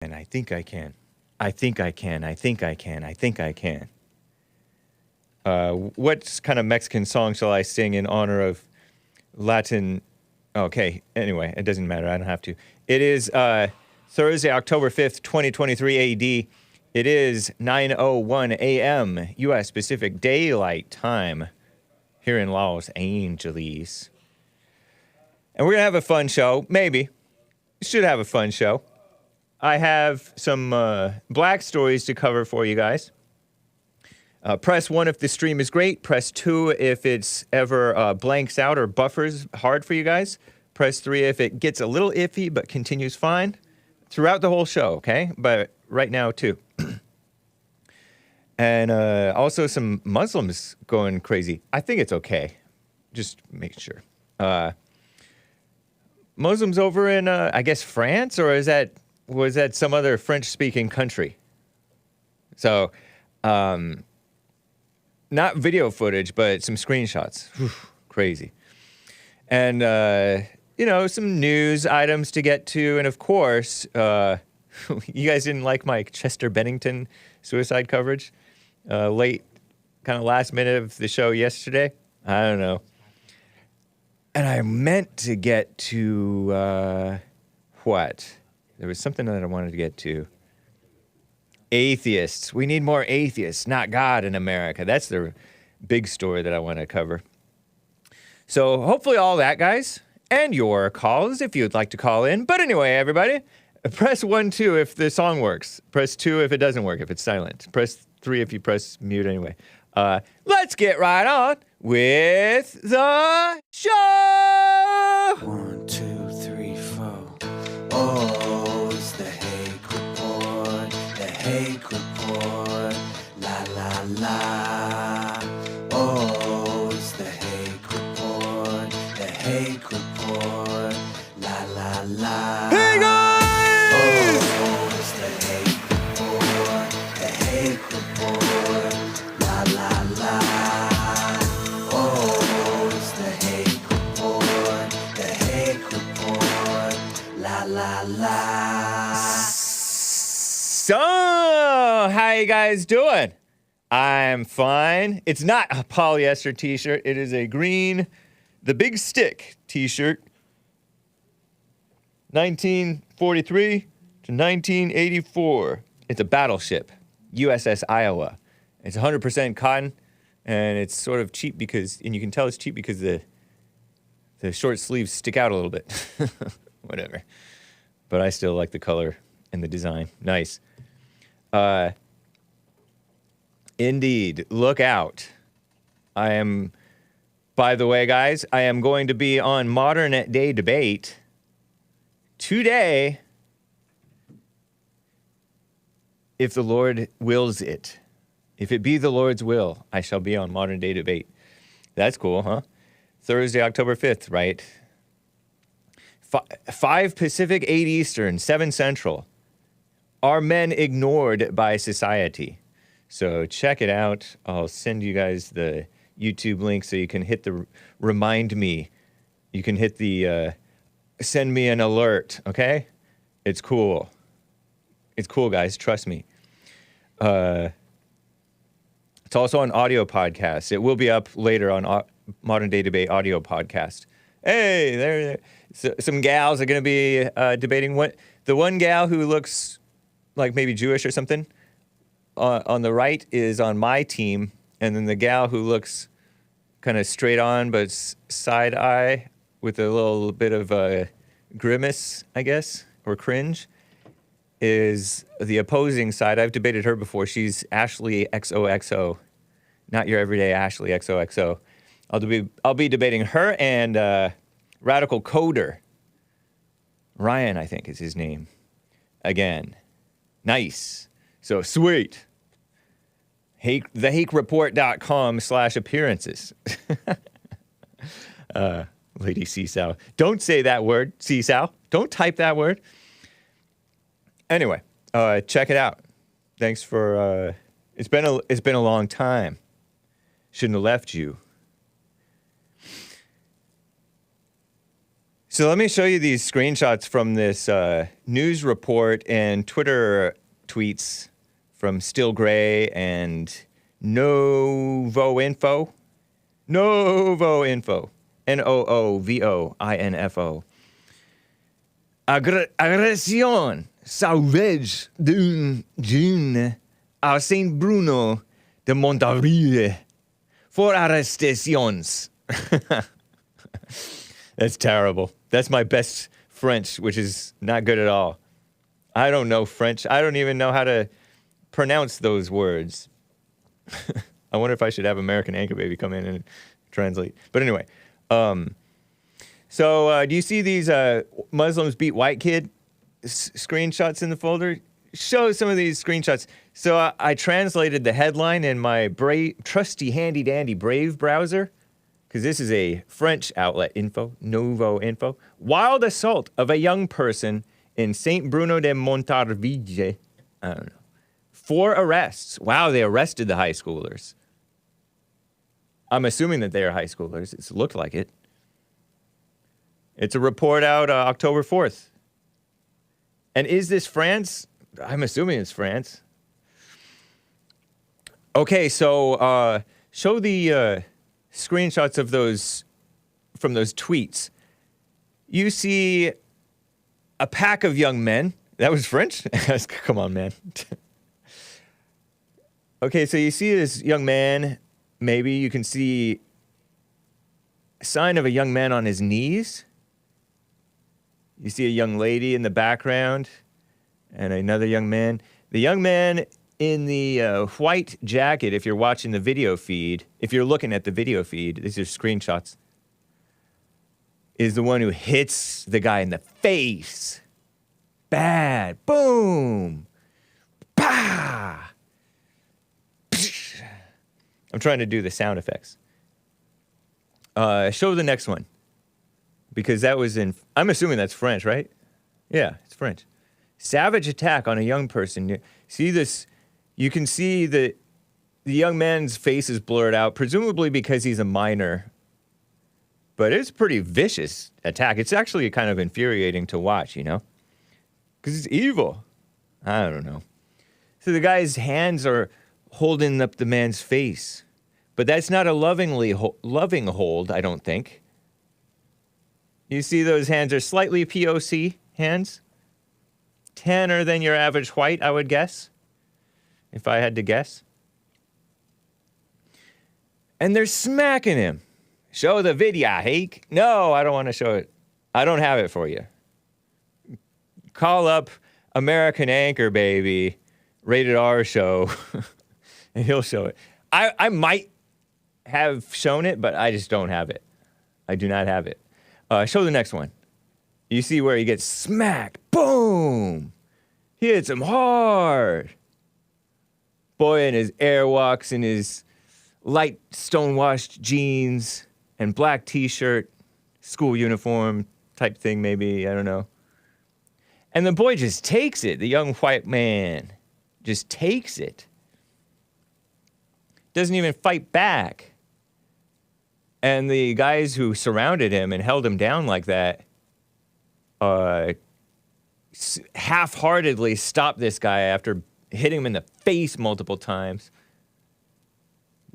And I think I can. I think I can. I think I can. I think I can. What kind of Mexican song shall I sing in honor of Latin? Okay, anyway, it doesn't matter. I don't have to. It is Thursday, October 5th, 2023 AD. It is 9:01 a.m. U.S. Pacific Daylight Time here in Los Angeles. And we're going to have a fun show. Maybe. Should have a fun show. I have some black stories to cover for you guys. Press 1 if the stream is great. Press 2 if it's ever blanks out or buffers hard for you guys. Press 3 if it gets a little iffy but continues fine. Throughout the whole show, okay? But right now, too. And also some Muslims going crazy. I think it's okay. Just make sure. Muslims over in, I guess, France? Or was that some other French-speaking country? So, not video footage, but some screenshots. Whew, crazy. And, some news items to get to. And, of course, you guys didn't like my Chester Bennington suicide coverage? Late, kind of last minute of the show yesterday? I don't know. And I meant to get to, what? There was something that I wanted to get to. Atheists. We need more atheists, not God in America. That's the big story that I want to cover. So hopefully all that, guys, and your calls if you'd like to call in. But anyway, everybody, press 1, 2 if the song works. Press 2 if it doesn't work, if it's silent. Press 3 if you press mute anyway. Let's get right on with the show! 1, 2, 3, 4. Oh, it's the Hake Report. The Hake Report. La la la. Oh, it's the Hake Report. The Hake Report. La la la. Hey guys! Oh, it's the Hake Report. The Hake Report. La la la. Oh, it's the Hake Report. The Hake Report. La la la. So, how you guys doing? I'm fine. It's not a polyester t-shirt. It is a green, the big stick t-shirt. 1943 to 1984. It's a battleship, USS Iowa. It's 100% cotton, and it's sort of cheap because, and you can tell it's cheap because the short sleeves stick out a little bit. Whatever. But I still like the color and the design. Nice. Indeed. Look out. By the way, guys, I am going to be on Modern Day Debate today, if the Lord wills it. If it be the Lord's will, I shall be on Modern Day Debate. That's cool, huh? Thursday, October 5th, right? 5 Pacific, 8 Eastern, 7 Central. Are men ignored by society? So check it out. I'll send you guys the YouTube link so you can hit the remind me. You can hit the send me an alert, okay? It's cool. It's cool, guys. Trust me. It's also an audio podcast. It will be up later on Modern Day Debate audio podcast. Hey, there. So, some gals are going to be debating. The one gal who looks like maybe Jewish or something on the right is on my team, and then the gal who looks kind of straight on but side eye with a little bit of a grimace, I guess, or cringe, is the opposing side. I've debated her before. She's Ashley XOXO, not your everyday Ashley XOXO. I'll be debating her and Radical Coder. Ryan, I think, is his name. Again. Nice. So sweet. TheHakeReport.com/appearances. Lady Seesaw. Don't say that word, Seesaw. Don't type that word. Anyway, check it out. Thanks for it's been a long time. Shouldn't have left you. So let me show you these screenshots from this news report and Twitter tweets from Still Gray and Novo Info. Novo Info. Noovoinfo. Agression sauvage d'une jeune à Saint Bruno de Montarville for arrestations. That's terrible. That's my best French, which is not good at all. I don't know French. I don't even know how to pronounce those words. I wonder if I should have American Anchor Baby come in and translate. But anyway, so do you see these Muslims beat white kid screenshots in the folder? Show some of these screenshots. So I translated the headline in my trusty handy-dandy Brave browser, because this is a French outlet, Novo Info. Wild assault of a young person in Saint Bruno de Montarville. I don't know. 4 arrests. Wow, they arrested the high schoolers. I'm assuming that they are high schoolers. It looked like it. It's a report out October 4th. And is this France? I'm assuming it's France. Okay, so show the screenshots of those from those tweets. You see a pack of young men. That was French? Come on, man. Okay, so you see this young man. Maybe you can see a sign of a young man on his knees. You see a young lady in the background and another young man. The young man in the white jacket, if you're watching the video feed, if you're looking at the video feed, these are screenshots, is the one who hits the guy in the face. Bad. Boom. Bah. I'm trying to do the sound effects. Show the next one. Because that was in, I'm assuming that's French, right? Yeah, it's French. Savage attack on a young person. See this, you can see the young man's face is blurred out, presumably because he's a minor. But it's a pretty vicious attack. It's actually kind of infuriating to watch, you know? Because it's evil. I don't know. So the guy's hands are holding up the man's face. But that's not a loving hold, I don't think. You see those hands are slightly POC hands? Tanner than your average white, I would guess. If I had to guess. And they're smacking him. Show the video, Hake. No, I don't want to show it. I don't have it for you. Call up American Anchor Baby, rated R show, and he'll show it. I might have shown it, but I just don't have it. I do not have it. Show the next one. You see where he gets smacked. Boom! He hits him hard. Boy in his airwalks and his light stonewashed jeans and black t-shirt, school uniform type thing maybe, I don't know. And the boy just takes it. The young white man just takes it. Doesn't even fight back. And the guys who surrounded him and held him down like that half-heartedly stopped this guy after hitting him in the face multiple times.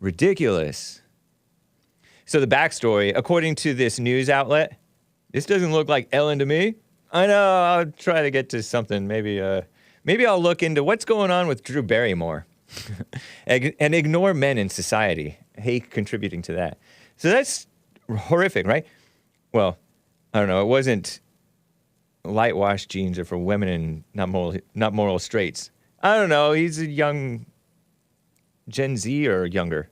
Ridiculous. So the backstory, according to this news outlet, this doesn't look like Ellen to me. I know, I'll try to get to something. Maybe I'll look into what's going on with Drew Barrymore and ignore men in society. Hake contributing to that. So that's horrific, right? Well, I don't know. It wasn't light wash jeans are for women and not moral straights. I don't know. He's a young Gen Z or younger.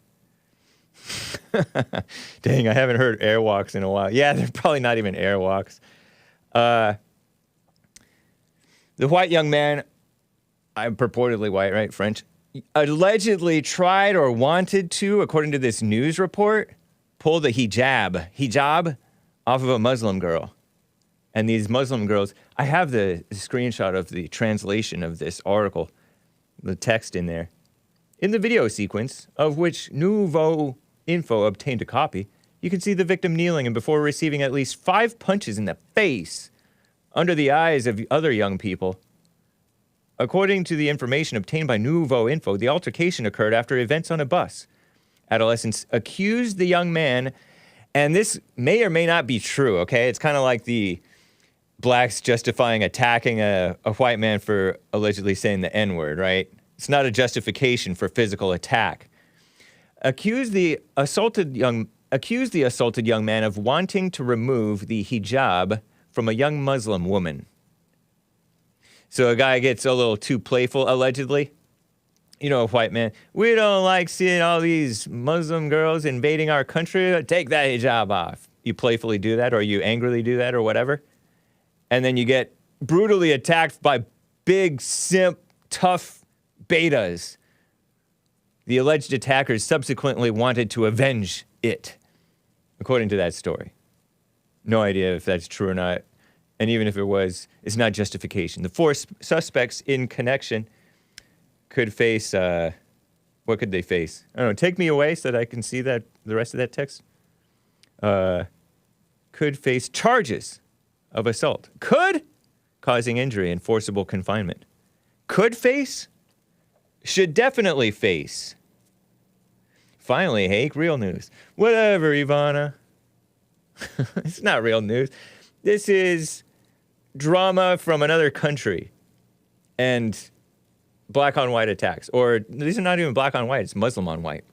Dang, I haven't heard airwalks in a while. Yeah, they're probably not even airwalks. The white young man, I'm purportedly white, right? French, allegedly tried or wanted to, according to this news report, pull the hijab off of a Muslim girl. And these Muslim girls, I have the screenshot of the translation of this article, the text in there. In the video sequence, of which Nouveau Info obtained a copy, You can see the victim kneeling and before receiving at least 5 punches in the face under the eyes of other young people. According to the information obtained by Nouveau Info, the altercation occurred after events on a bus. Adolescents accused the young man, and this may or may not be true, okay? It's kind of like the blacks justifying attacking a white man for allegedly saying the N-word, right? It's not a justification for physical attack. Accused the assaulted young man of wanting to remove the hijab from a young Muslim woman. So a guy gets a little too playful, allegedly. You know, a white man, we don't like seeing all these Muslim girls invading our country. Take that hijab off. You playfully do that, or you angrily do that, or whatever. And then you get brutally attacked by big, simp, tough betas. The alleged attackers subsequently wanted to avenge it, according to that story. No idea if that's true or not. And even if it was, it's not justification. The 4 suspects in connection could face, what could they face? I don't know, take me away so that I can see that the rest of that text. Could face charges of assault. Could, causing injury and forcible confinement. Could face, should definitely face. Finally, Hake, real news. Whatever, Ivana. It's not real news. This is drama from another country and black on white attacks. Or these are not even black on white, it's Muslim on white.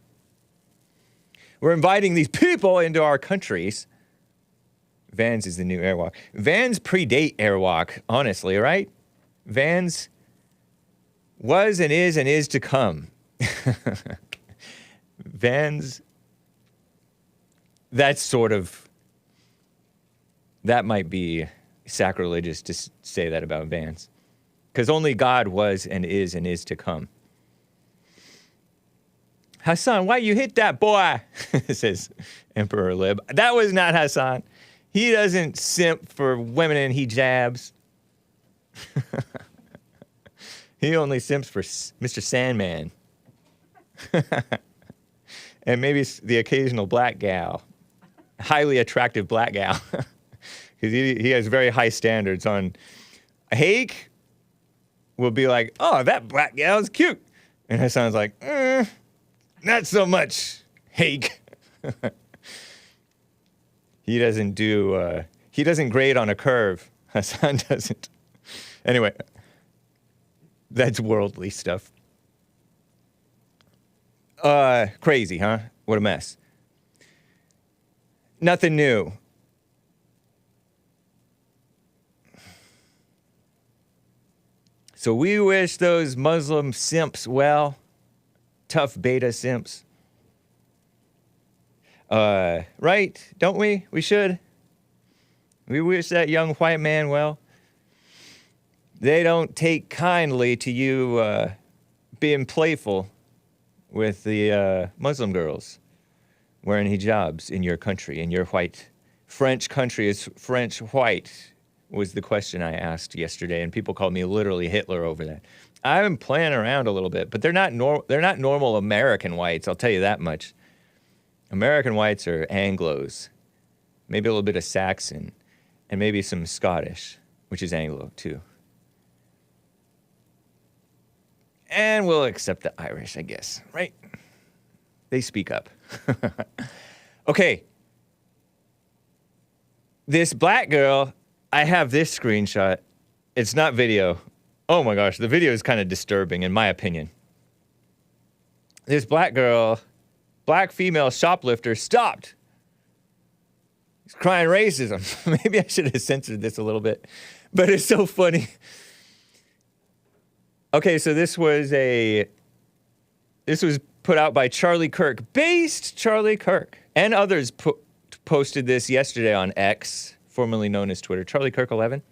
We're inviting these people into our countries. Vans is the new Airwalk. Vans predate Airwalk, honestly, right? Vans was and is to come. Vans, that's sort of, that might be sacrilegious to say that about Vans. Because only God was and is to come. Hassan, why you hit that boy? Says Emperor Lib. That was not Hassan. He doesn't simp for women in hijabs. He only simps for Mr. Sandman. And maybe the occasional black gal. Highly attractive black gal. Because he has very high standards on... Hake will be like, oh, that black gal is cute. And Hassan's like, not so much, Hake. He doesn't grade on a curve. Hassan doesn't. Anyway, that's worldly stuff. Crazy, huh? What a mess. Nothing new. So we wish those Muslim simps well. Tough beta simps. Right? Don't we? We should. We wish that young white man well. They don't take kindly to you being playful with the Muslim girls wearing hijabs in your country, in your white. French country is French white was the question I asked yesterday, and people called me literally Hitler over that. I'm playing around a little bit, but they're not normal American whites, I'll tell you that much. American whites are Anglos, maybe a little bit of Saxon, and maybe some Scottish, which is Anglo too. And we'll accept the Irish, I guess, right? They speak up. Okay. This black girl, I have this screenshot. It's not video. Oh my gosh, the video is kind of disturbing in my opinion. This black girl, black female shoplifter stopped. He's crying racism. Maybe I should have censored this a little bit, but it's so funny. Okay, so this was put out by Charlie Kirk, based Charlie Kirk, and others posted this yesterday on X, formerly known as Twitter. Charlie Kirk 11.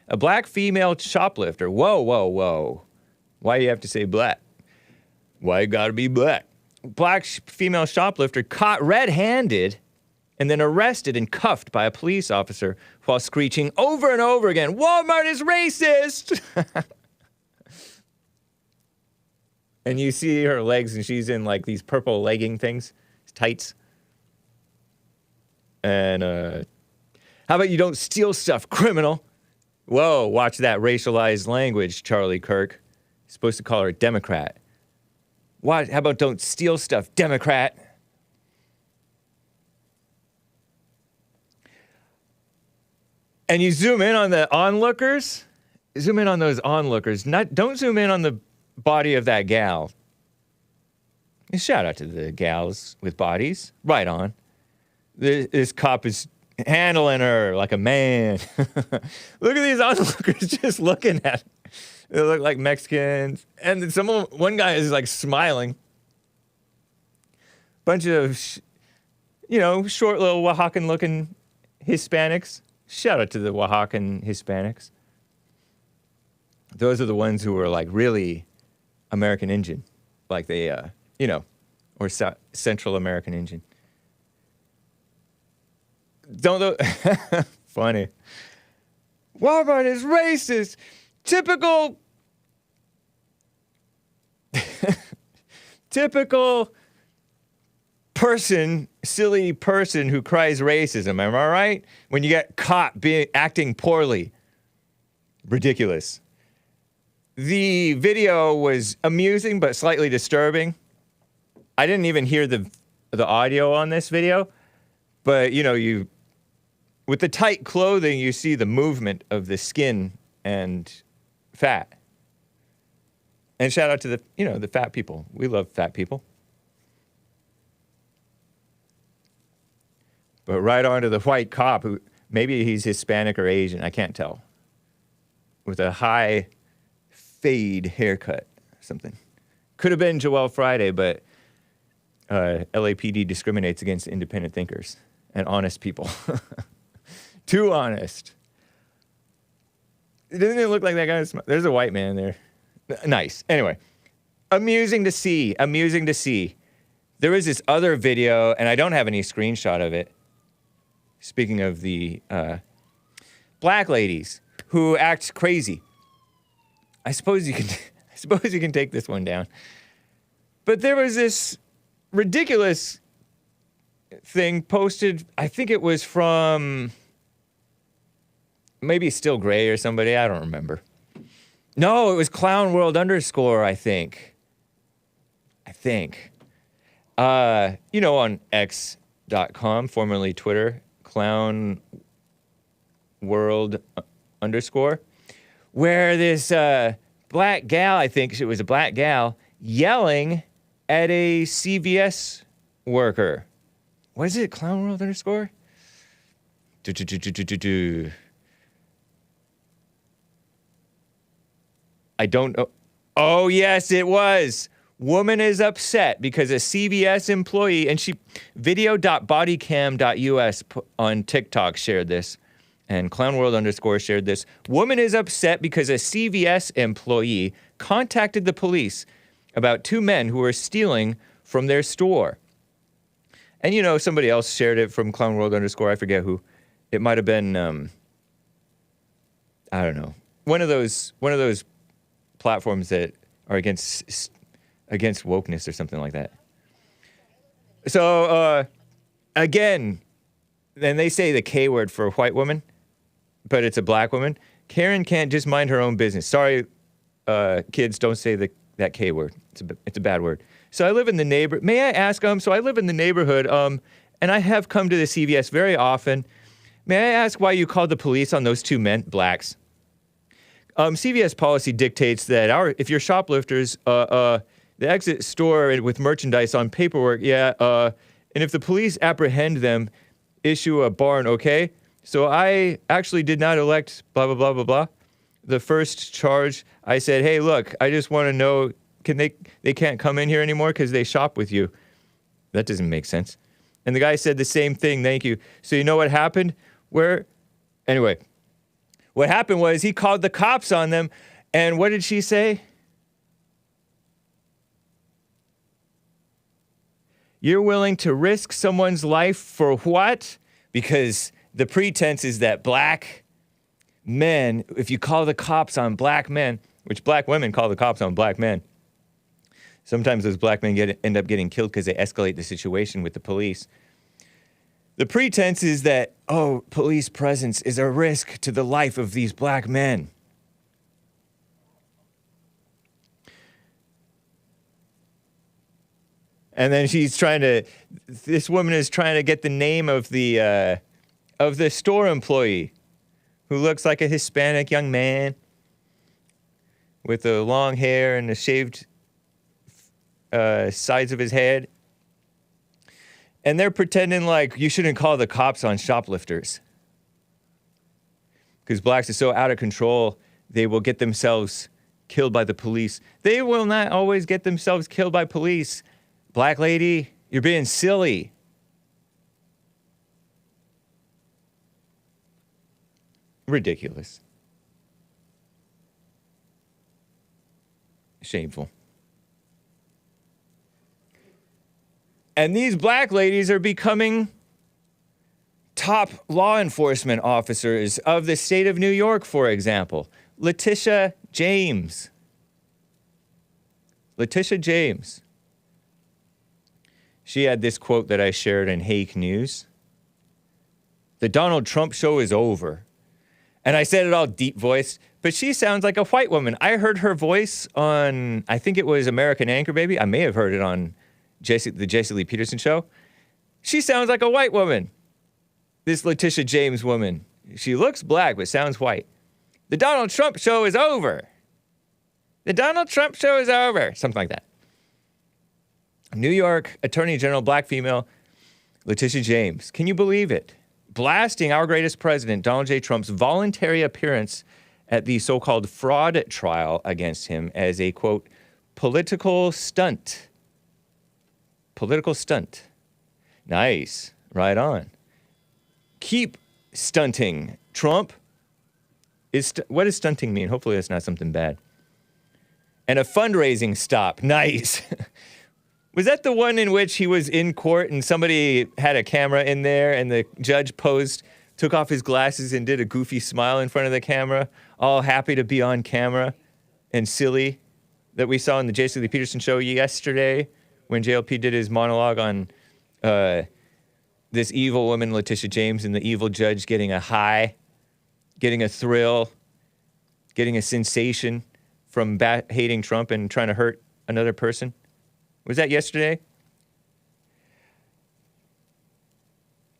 A black female shoplifter. Whoa, whoa, whoa. Why do you have to say black? Why you gotta be black? Black female shoplifter caught red-handed and then arrested and cuffed by a police officer while screeching over and over again, Walmart is racist! And you see her legs and she's in like these purple legging things, tights. And how about you don't steal stuff, criminal? Whoa, watch that racialized language, Charlie Kirk. Supposed to call her a Democrat. What? How about don't steal stuff, Democrat? And you zoom in on the onlookers. Zoom in on those onlookers. Don't zoom in on the body of that gal. And shout out to the gals with bodies. Right on. This cop is handling her like a man. Look at these onlookers just looking at her. They look like Mexicans. And one guy is like smiling. Bunch of, short little Oaxacan looking Hispanics. Shout out to the Oaxacan Hispanics. Those are the ones who are like really American Indian. Like they, or Central American Indian. Funny. Walmart is racist. Typical silly person who cries racism. Am I right? When you get caught acting poorly. Ridiculous. The video was amusing but slightly disturbing. I didn't even hear the audio on this video, but with the tight clothing, you see the movement of the skin and fat. And shout out to the fat people. We love fat people. But right on to the white cop who maybe he's Hispanic or Asian, I can't tell. With a high fade haircut or something. Could have been Joel Friday, but LAPD discriminates against independent thinkers and honest people. Too honest. Doesn't it look like that guy? There's a white man there. Nice. Anyway, amusing to see. There was this other video, and I don't have any screenshot of it. Speaking of the black ladies who act crazy. I suppose you can take this one down. But there was this ridiculous thing posted. I think it was from maybe Still Gray or somebody. I don't remember. No, it was Clown World _ I think. On X.com, formerly Twitter, Clown World _ where this black gal, I think it was a black gal, yelling at a CVS worker. What is it? Clown World _ I don't know. Oh, yes, it was. Woman is upset because a CVS employee, and video.bodycam.us on TikTok shared this, and clownworld _ shared this. Woman is upset because a CVS employee contacted the police about two men who were stealing from their store. And somebody else shared it from clownworld _ I forget who. It might have been, I don't know. One of those platforms that are against wokeness or something like that. So, again, then they say the K word for a white woman, but it's a black woman. Karen can't just mind her own business. Sorry, kids, don't say that K word. It's a bad word. So I live in the May I ask, so I live in the neighborhood, and I have come to the CVS very often. May I ask why you called the police on those two men, blacks? CVS policy dictates that if you're shoplifters, the exit store with merchandise on paperwork, and if the police apprehend them, issue a barn, okay? So I actually did not elect blah, blah, blah, blah, blah. The first charge, I said, hey, look, I just want to know, they can't come in here anymore because they shop with you. That doesn't make sense. And the guy said the same thing, thank you. So you know what happened? Anyway, what happened was he called the cops on them, and what did she say? You're willing to risk someone's life for what? Because the pretense is that black men, if you call the cops on black men, which black women call the cops on black men, sometimes those black men end up getting killed because they escalate the situation with the police. The pretense is that, oh, police presence is a risk to the life of these black men. And then this woman is trying to get the name of the store employee who looks like a Hispanic young man with the long hair and the shaved sides of his head. And they're pretending like you shouldn't call the cops on shoplifters. Because blacks are so out of control, they will get themselves killed by the police. They will not always get themselves killed by police. Black lady, you're being silly. Ridiculous. Shameful. And these black ladies are becoming top law enforcement officers of the state of New York, for example. Letitia James. Letitia James. She had this quote that I shared in Hake News. The Donald Trump show is over. And I said it all deep voiced, but she sounds like a white woman. I heard her voice on, I think it was American Anchor Baby. I may have heard it on the Jesse Lee Peterson show. She sounds like a white woman. This Letitia James woman. She looks black, but sounds white. The Donald Trump show is over. The Donald Trump show is over. Something like that. New York Attorney General, black female, Letitia James. Can you believe it? Blasting our greatest president, Donald J. Trump's voluntary appearance at the so-called fraud trial against him as a, quote, political stunt. Political stunt. Nice. Right on. Keep stunting, Trump. What does stunting mean? Hopefully that's not something bad. And a fundraising stop. Nice. Was that the one in which he was in court and somebody had a camera in there and the judge took off his glasses and did a goofy smile in front of the camera, all happy to be on camera and silly, that we saw in the Jesse Lee Peterson show yesterday when JLP did his monologue on this evil woman, Letitia James, and the evil judge getting a high, getting a thrill, getting a sensation from hating Trump and trying to hurt another person? Was that yesterday?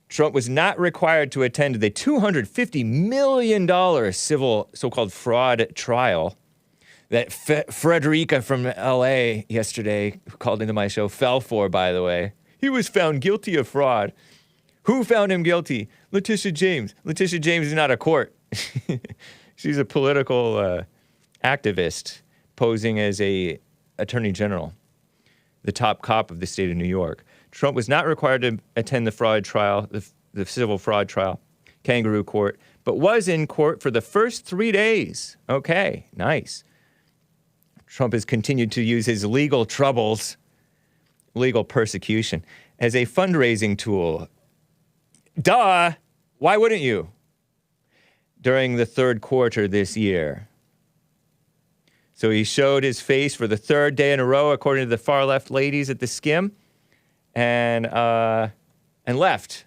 Trump was not required to attend the $250 million civil so-called fraud trial that Frederica from L.A. yesterday, who called into my show, fell for, by the way. He was found guilty of fraud. Who found him guilty? Letitia James. Letitia James is not a court. She's a political activist posing as a attorney general, the top cop of the state of New York. Trump was not required to attend the fraud trial, the civil fraud trial, kangaroo court, but was in court for the first 3 days. Okay, nice. Trump has continued to use his legal troubles, legal persecution, as a fundraising tool. Duh! Why wouldn't you? During the third quarter this year. So he showed his face for the third day in a row, according to the far left ladies at the Skim, and left.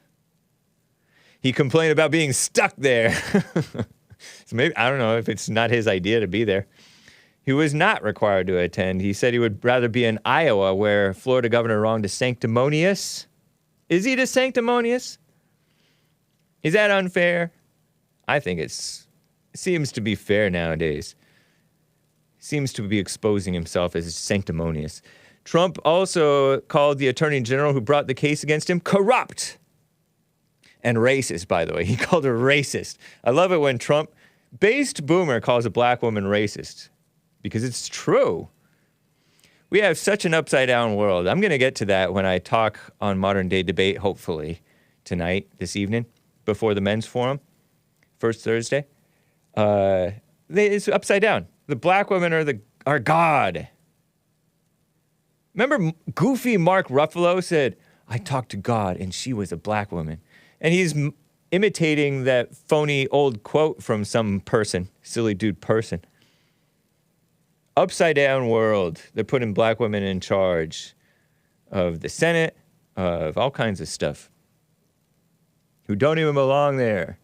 He complained about being stuck there. So maybe, I don't know if it's not his idea to be there. He was not required to attend. He said he would rather be in Iowa, where Florida Governor Ron DeSanctimonious. Is he DeSanctimonious? Is that unfair? I think it seems to be fair nowadays. Seems to be exposing himself as sanctimonious. Trump also called the attorney general who brought the case against him corrupt and racist, by the way. He called her racist. I love it when Trump-based boomer calls a black woman racist, because it's true. We have such an upside-down world. I'm going to get to that when I talk on Modern Day Debate, hopefully, tonight, this evening, before the men's forum, first Thursday. It's upside down. The black women are God. Remember goofy Mark Ruffalo said, I talked to God and she was a black woman. And he's imitating that phony old quote from some person, silly dude person. Upside down world. They're putting black women in charge of the Senate, of all kinds of stuff. who don't even belong there.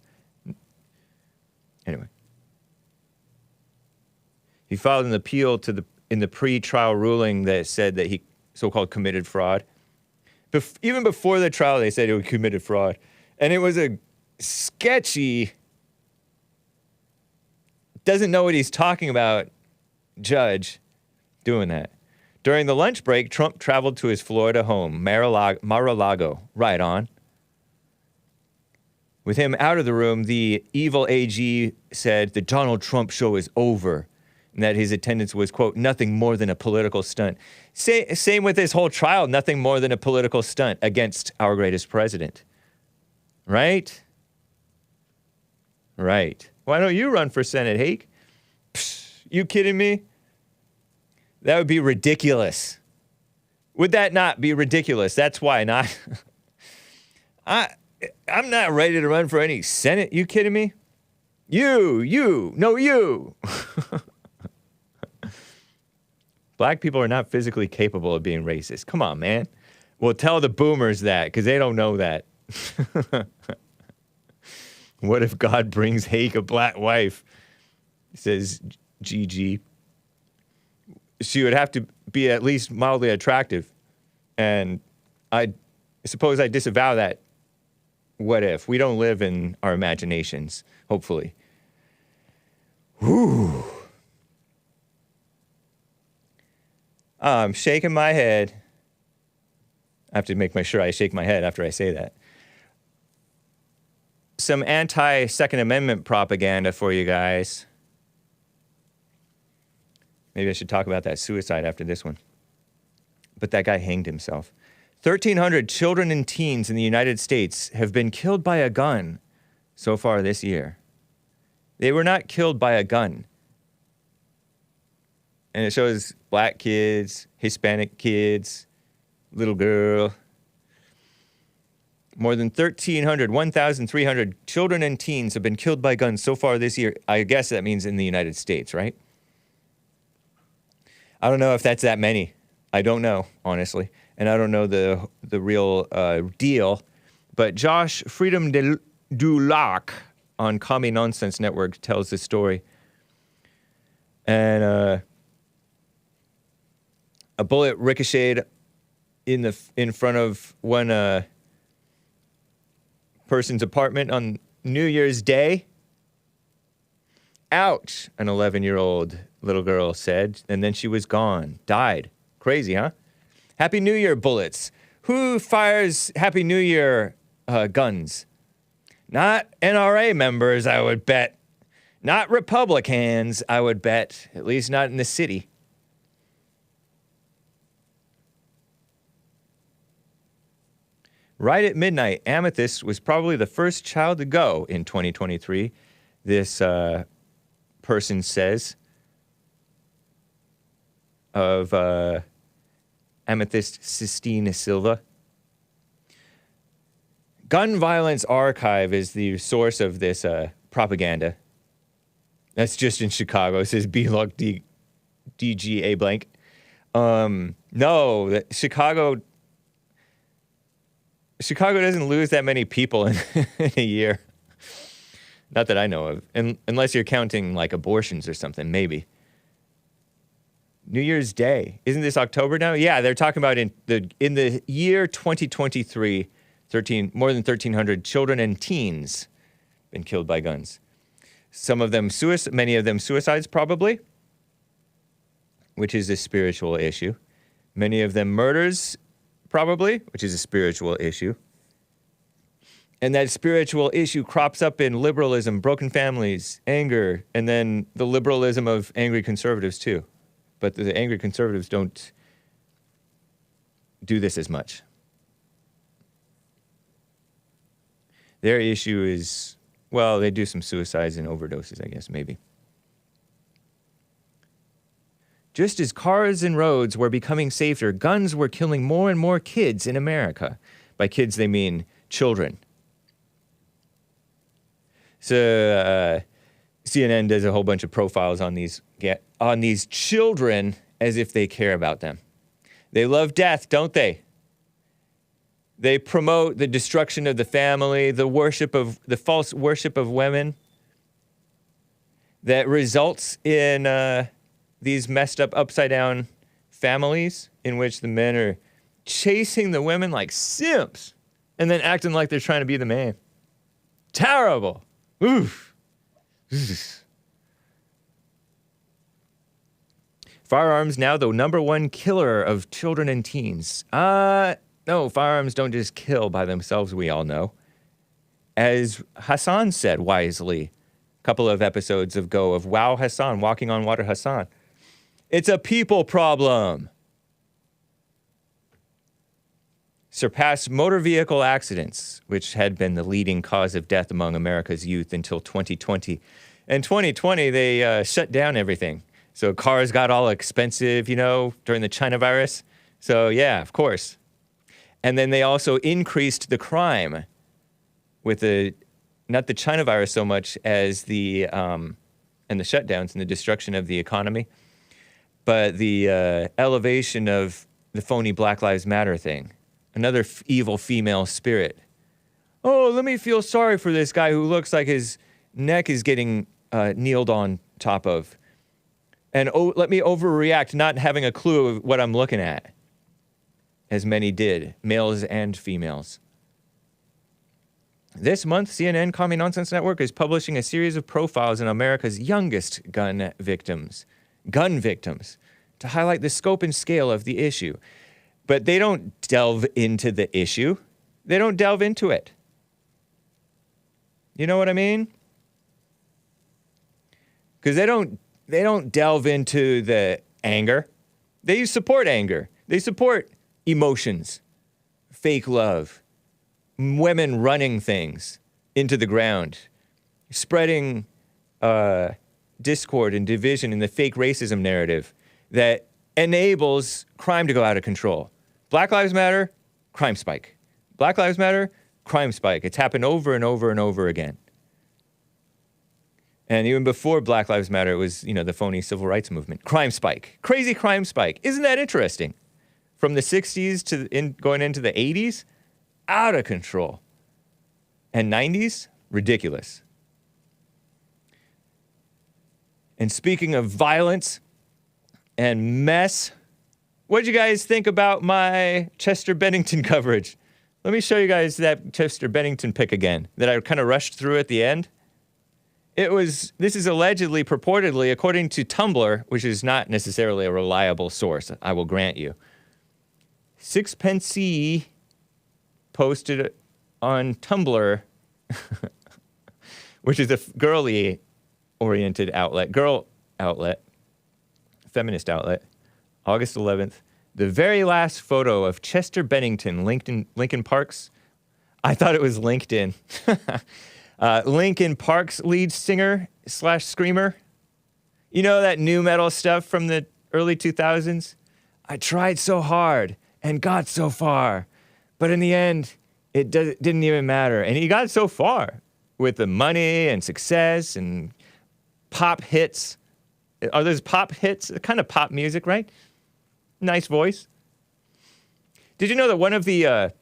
Anyway. He filed an appeal in the pre-trial ruling that said that he so-called committed fraud. Even before the trial, they said he committed fraud. And it was a sketchy, doesn't know what he's talking about judge doing that. During the lunch break, Trump traveled to his Florida home, Mar-a-Lago, right on. With him out of the room, the evil AG said the Donald Trump show is over and that his attendance was, quote, nothing more than a political stunt. Same with this whole trial, nothing more than a political stunt against our greatest president. Right? Right. Why don't you run for Senate, Hake? Psh, you kidding me? That would be ridiculous. Would that not be ridiculous? That's why not. I'm not ready to run for any Senate. You kidding me? You. Black people are not physically capable of being racist. Come on, man. Well, tell the boomers that, because they don't know that. What if God brings Hake a black wife? Says GG. She would have to be at least mildly attractive. And I suppose I disavow that. What if? We don't live in our imaginations, hopefully. Whew. I'm shaking my head. I have to make sure I shake my head after I say that. Some anti-Second Amendment propaganda for you guys. Maybe I should talk about that suicide after this one. But that guy hanged himself. 1,300 children and teens in the United States have been killed by a gun so far this year. They were not killed by a gun. And it shows black kids, Hispanic kids, little girl. More than 1,300 children and teens have been killed by guns so far this year. I guess that means in the United States, right? I don't know if that's that many. I don't know, honestly. And I don't know the real deal. But Josh Freedom du Lac on Commie Nonsense Network tells this story. And a bullet ricocheted in front of one person's apartment on New Year's Day. Ouch, an 11-year-old little girl said, and then she was gone, died. Crazy, huh? Happy New Year bullets. Who fires Happy New Year guns? Not NRA members, I would bet. Not Republicans, I would bet. At least not in the city. Right at midnight, Amethyst was probably the first child to go in 2023. This person says of Amethyst Sistine Silva. Gun Violence Archive is the source of this propaganda. That's just in Chicago. It says B-Log DGA blank. No, Chicago doesn't lose that many people in a year. Not that I know of. Unless you're counting like abortions or something, maybe. New Year's Day. Isn't this October now? Yeah, they're talking about in the year 2023, more than 1,300 children and teens been killed by guns. Many of them suicides probably, which is a spiritual issue. Many of them murders probably, which is a spiritual issue. And that spiritual issue crops up in liberalism, broken families, anger, and then the liberalism of angry conservatives too. But the angry conservatives don't do this as much. Their issue is, well, they do some suicides and overdoses, I guess, maybe. Just as cars and roads were becoming safer, guns were killing more and more kids in America. By kids, they mean children. So CNN does a whole bunch of profiles on these children as if they care about them. They love death, don't they? They promote the destruction of the family, the false worship of women that results in these messed up upside down families in which the men are chasing the women like simps and then acting like they're trying to be the man. Terrible. Oof. Firearms now the #1 killer of children and teens. No, firearms don't just kill by themselves, we all know. As Hassan said wisely a couple of episodes ago of Wow Hassan, Walking on Water Hassan, it's a people problem. Surpassed motor vehicle accidents, which had been the leading cause of death among America's youth until 2020. In 2020, they shut down everything. So cars got all expensive, during the China virus. So yeah, of course. And then they also increased the crime with not the China virus so much as and the shutdowns and the destruction of the economy, but the elevation of the phony Black Lives Matter thing. Another evil female spirit. Oh, let me feel sorry for this guy who looks like his neck is getting kneeled on top of. And let me overreact, not having a clue of what I'm looking at. As many did, males and females. This month, CNN Commie Nonsense Network is publishing a series of profiles on America's youngest gun victims, to highlight the scope and scale of the issue. But they don't delve into the issue. They don't delve into it. You know what I mean? Because they don't delve into the anger. They support anger. They support emotions, fake love, women running things into the ground, spreading discord and division in the fake racism narrative that enables crime to go out of control. Black Lives Matter, crime spike. Black Lives Matter, crime spike. It's happened over and over and over again. And even before Black Lives Matter, it was, the phony civil rights movement. Crime spike. Crazy crime spike. Isn't that interesting? From the 60s going into the 80s, out of control. And 90s, ridiculous. And speaking of violence and mess, what'd you guys think about my Chester Bennington coverage? Let me show you guys that Chester Bennington pick again that I kind of rushed through at the end. This is allegedly, purportedly, according to Tumblr, which is not necessarily a reliable source, I will grant you. Sixpence posted on Tumblr, which is a girly-oriented feminist outlet, August 11th, the very last photo of Chester Bennington, Linkin Park's. I thought it was LinkedIn. Linkin Park's lead singer / screamer. You know that new metal stuff from the early 2000s? I tried so hard and got so far, but in the end, it didn't even matter. And he got so far with the money and success and pop hits. Are those pop hits? Kind of pop music, right? Nice voice. Did you know that one of the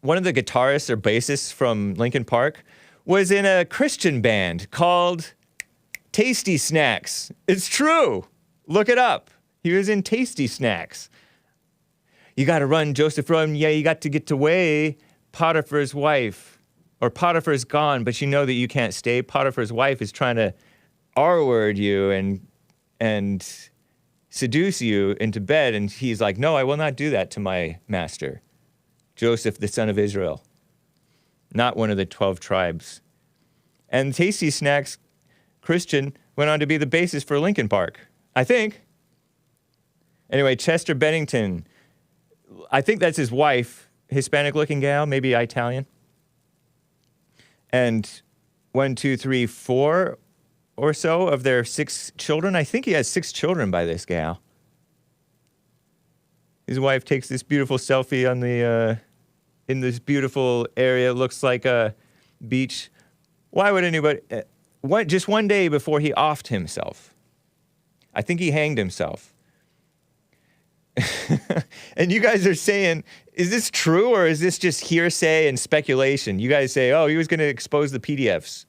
guitarists or bassists from Linkin Park was in a Christian band called Tasty Snacks? It's true. Look it up. He was in Tasty Snacks. You got to run, Joseph, run. Yeah, you got to get away. Potiphar's wife, or Potiphar's gone, but you know that you can't stay. Potiphar's wife is trying to R-word you and seduce you into bed, and he's like, no, I will not do that to my master, Joseph, the son of Israel, not one of the 12 tribes. And Tasty Snacks Christian went on to be the bassist for Linkin Park, I think. Anyway, Chester Bennington, I think that's his wife, Hispanic-looking gal, maybe Italian. And 1, 2, 3, 4 or so of their 6 children. I think he has 6 children by this gal. His wife takes this beautiful selfie on in this beautiful area. Looks like a beach. Why would anybody? Just one day before he offed himself. I think he hanged himself. And you guys are saying, is this true or is this just hearsay and speculation? You guys say, oh, he was going to expose the PDF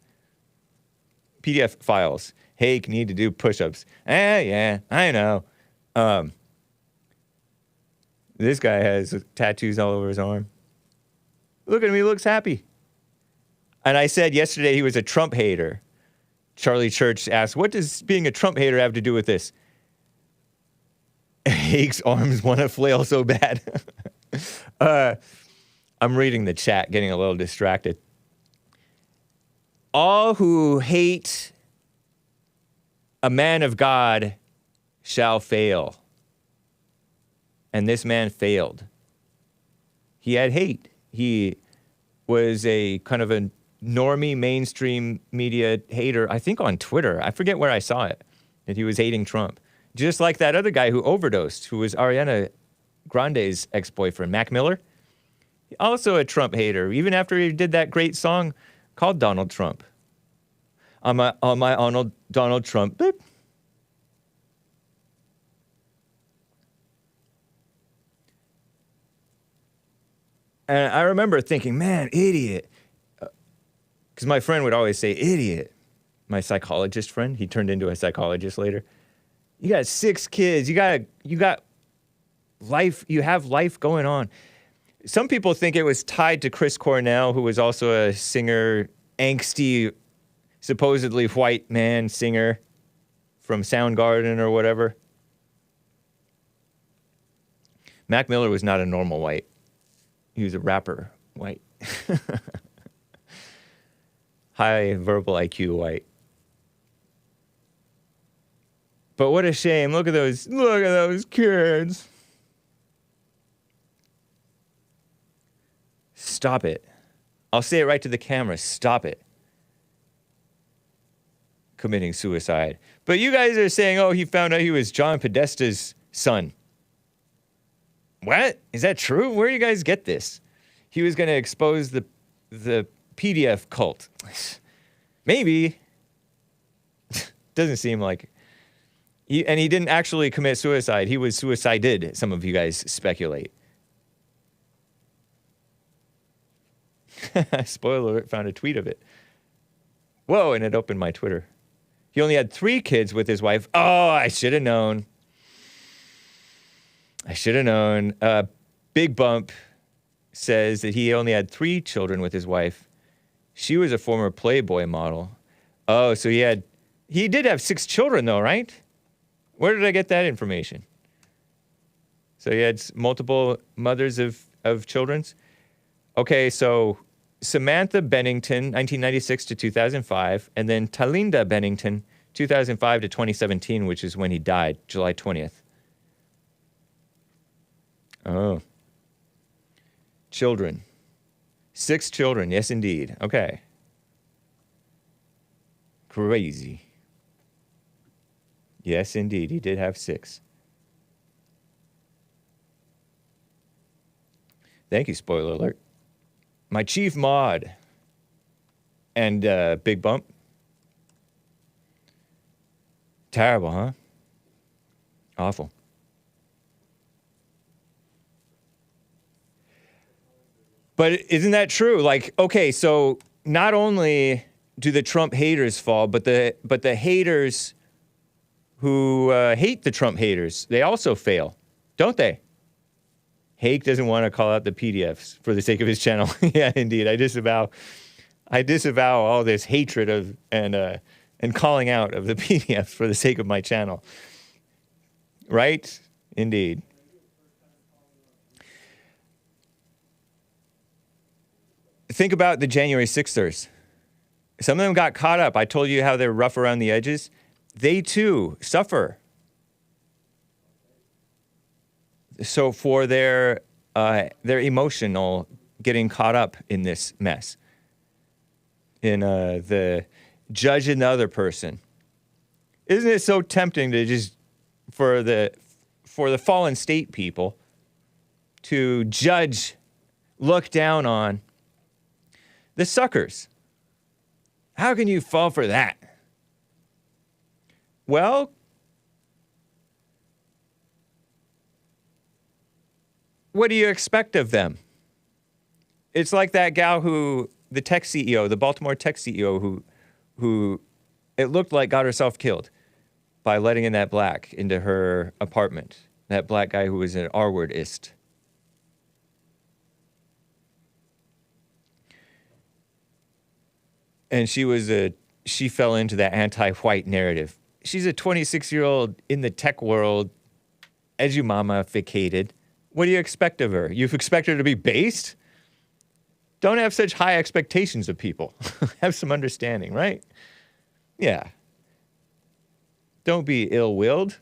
files. Hake need to do push-ups. Yeah, I know. This guy has tattoos all over his arm. Look at him, he looks happy. And I said yesterday he was a Trump hater. Charlie Church asked, what does being a Trump hater have to do with this? Hake's arms want to flail so bad. I'm reading the chat, getting a little distracted. All who hate a man of God shall fail. And this man failed. He had hate. He was a kind of a normie mainstream media hater, I think on Twitter. I forget where I saw it, that he was hating Trump. Just like that other guy who overdosed, who was Ariana Grande's ex-boyfriend, Mac Miller. Also a Trump hater, even after he did that great song called Donald Trump. On my Donald Trump. Boop. And I remember thinking, man, idiot. Because my friend would always say, idiot. My psychologist friend, he turned into a psychologist later. You got 6 kids. You got life. You have life going on. Some people think it was tied to Chris Cornell, who was also a singer, angsty, supposedly white man singer from Soundgarden or whatever. Mac Miller was not a normal white. He was a rapper white. High verbal IQ white. But what a shame. Look at those kids. Stop it. I'll say it right to the camera. Stop it. Committing suicide. But you guys are saying, oh, he found out he was John Podesta's son. What? Is that true? Where do you guys get this? He was going to expose the PDF cult. Maybe. Doesn't seem like. He didn't actually commit suicide. He was suicided, some of you guys speculate. Spoiler alert, found a tweet of it. Whoa, and it opened my Twitter. He only had 3 kids with his wife. Oh, I should have known. Big Bump says that he only had 3 children with his wife. She was a former Playboy model. Oh, so he did have 6 children though, right? Where did I get that information? So he had multiple mothers of children's. Okay, so Samantha Bennington, 1996 to 2005, and then Talinda Bennington, 2005 to 2017, which is when he died, July 20th. Oh. Children. 6 children, yes indeed. Okay. Crazy. Yes, indeed. He did have 6. Thank you, spoiler alert. My chief mod. And Big Bump. Terrible, huh? Awful. But isn't that true? Like, okay, so not only do the Trump haters fall, but the haters who hate the Trump haters, they also fail, don't they? Hake doesn't want to call out the PDFs for the sake of his channel. Yeah, indeed. I disavow all this hatred of and calling out of the PDFs for the sake of my channel. Right? Indeed. Think about the January 6ers. Some of them got caught up. I told you how they're rough around the edges. They too suffer. So for their emotional getting caught up in this mess, in the judge another person, isn't it so tempting to just for the fallen state people to judge, look down on the suckers? How can you fall for that? Well, what do you expect of them? It's like that gal the tech CEO, the Baltimore tech CEO who it looked like got herself killed by letting in that black into her apartment. That black guy who was an R-wordist. And she fell into that anti-white narrative. She's a 26-year-old in the tech world, edumamificated. What do you expect of her? You expect her to be based? Don't have such high expectations of people. Have some understanding, right? Yeah. Don't be ill-willed.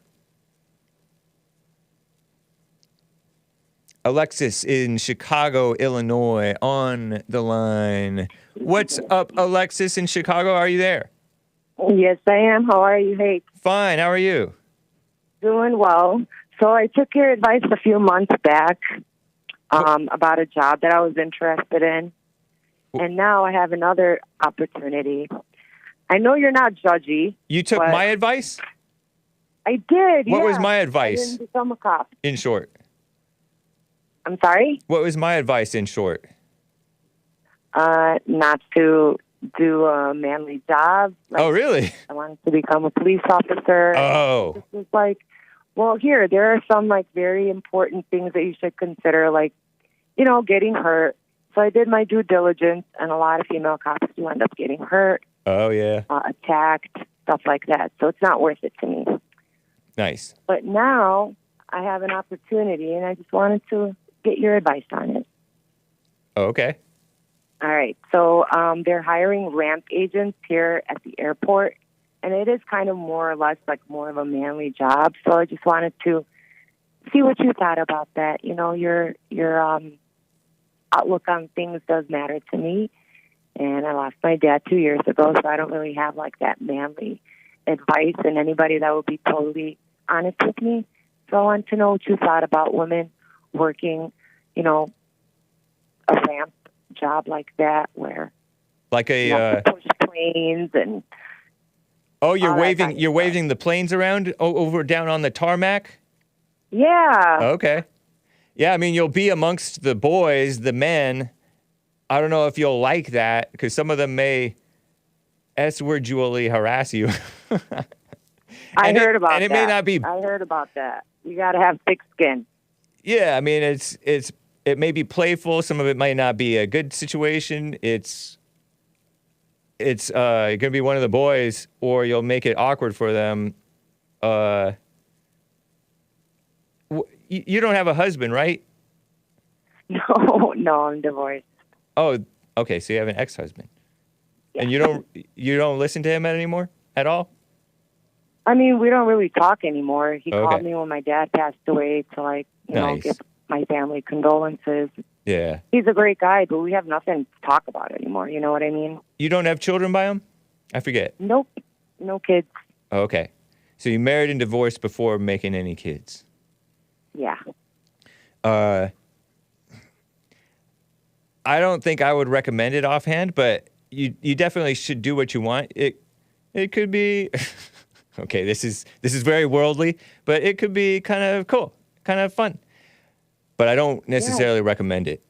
Alexis in Chicago, Illinois, on the line. What's up, Alexis in Chicago? Are you there? Yes, I am. How are you, Hake? Fine. How are you? Doing well. So I took your advice a few months back about a job that I was interested in, and now I have another opportunity. I know you're not judgy. You took my advice? I did, What was yeah. my advice? I didn't become a cop. In short. I'm sorry? What was my advice in short? Not to do a manly job. Like, Oh, really? I wanted to become a police officer. Oh. This was like, well, there are some, like, very important things that you should consider, like, getting hurt. So I did my due diligence, and a lot of female cops do end up getting hurt. Oh, yeah. Attacked, stuff like that. So it's not worth it to me. Nice. But now I have an opportunity, and I just wanted to get your advice on it. Oh, okay. All right. So they're hiring ramp agents here at the airport, and it is kind of more or less like more of a manly job. So I just wanted to see what you thought about that. Your outlook on things does matter to me, and I lost my dad 2 years ago, so I don't really have like that manly advice and anybody that would be totally honest with me. So I want to know what you thought about women working, a ramp job like that where like you have to push planes and you're all that waving kind of you're stuff. waving the planes around over down on the tarmac? Yeah. Okay. Yeah, I mean, you'll be amongst the boys, the men. I don't know if you'll like that because some of them may S-wordally harass you. I heard about that. And it may not be. I heard about that. You got to have thick skin. Yeah, I mean, it may be playful. Some of it might not be a good situation. It's going to be one of the boys, or you'll make it awkward for them. You don't have a husband, right? No, I'm divorced. Oh, okay. So you have an ex-husband, Yeah. and you don't listen to him anymore at all? I mean, we don't really talk anymore. He Okay. called me when my dad passed away to Nice. give my family condolences. Yeah. He's a great guy, but we have nothing to talk about anymore. You know what I mean? You don't have children by him? I forget. Nope. No kids. Oh, okay. So you married and divorced before making any kids. Yeah. I don't think I would recommend it offhand, but you definitely should do what you want. It could be okay, this is very worldly, but it could be kind of cool, kind of fun. But I don't necessarily recommend it.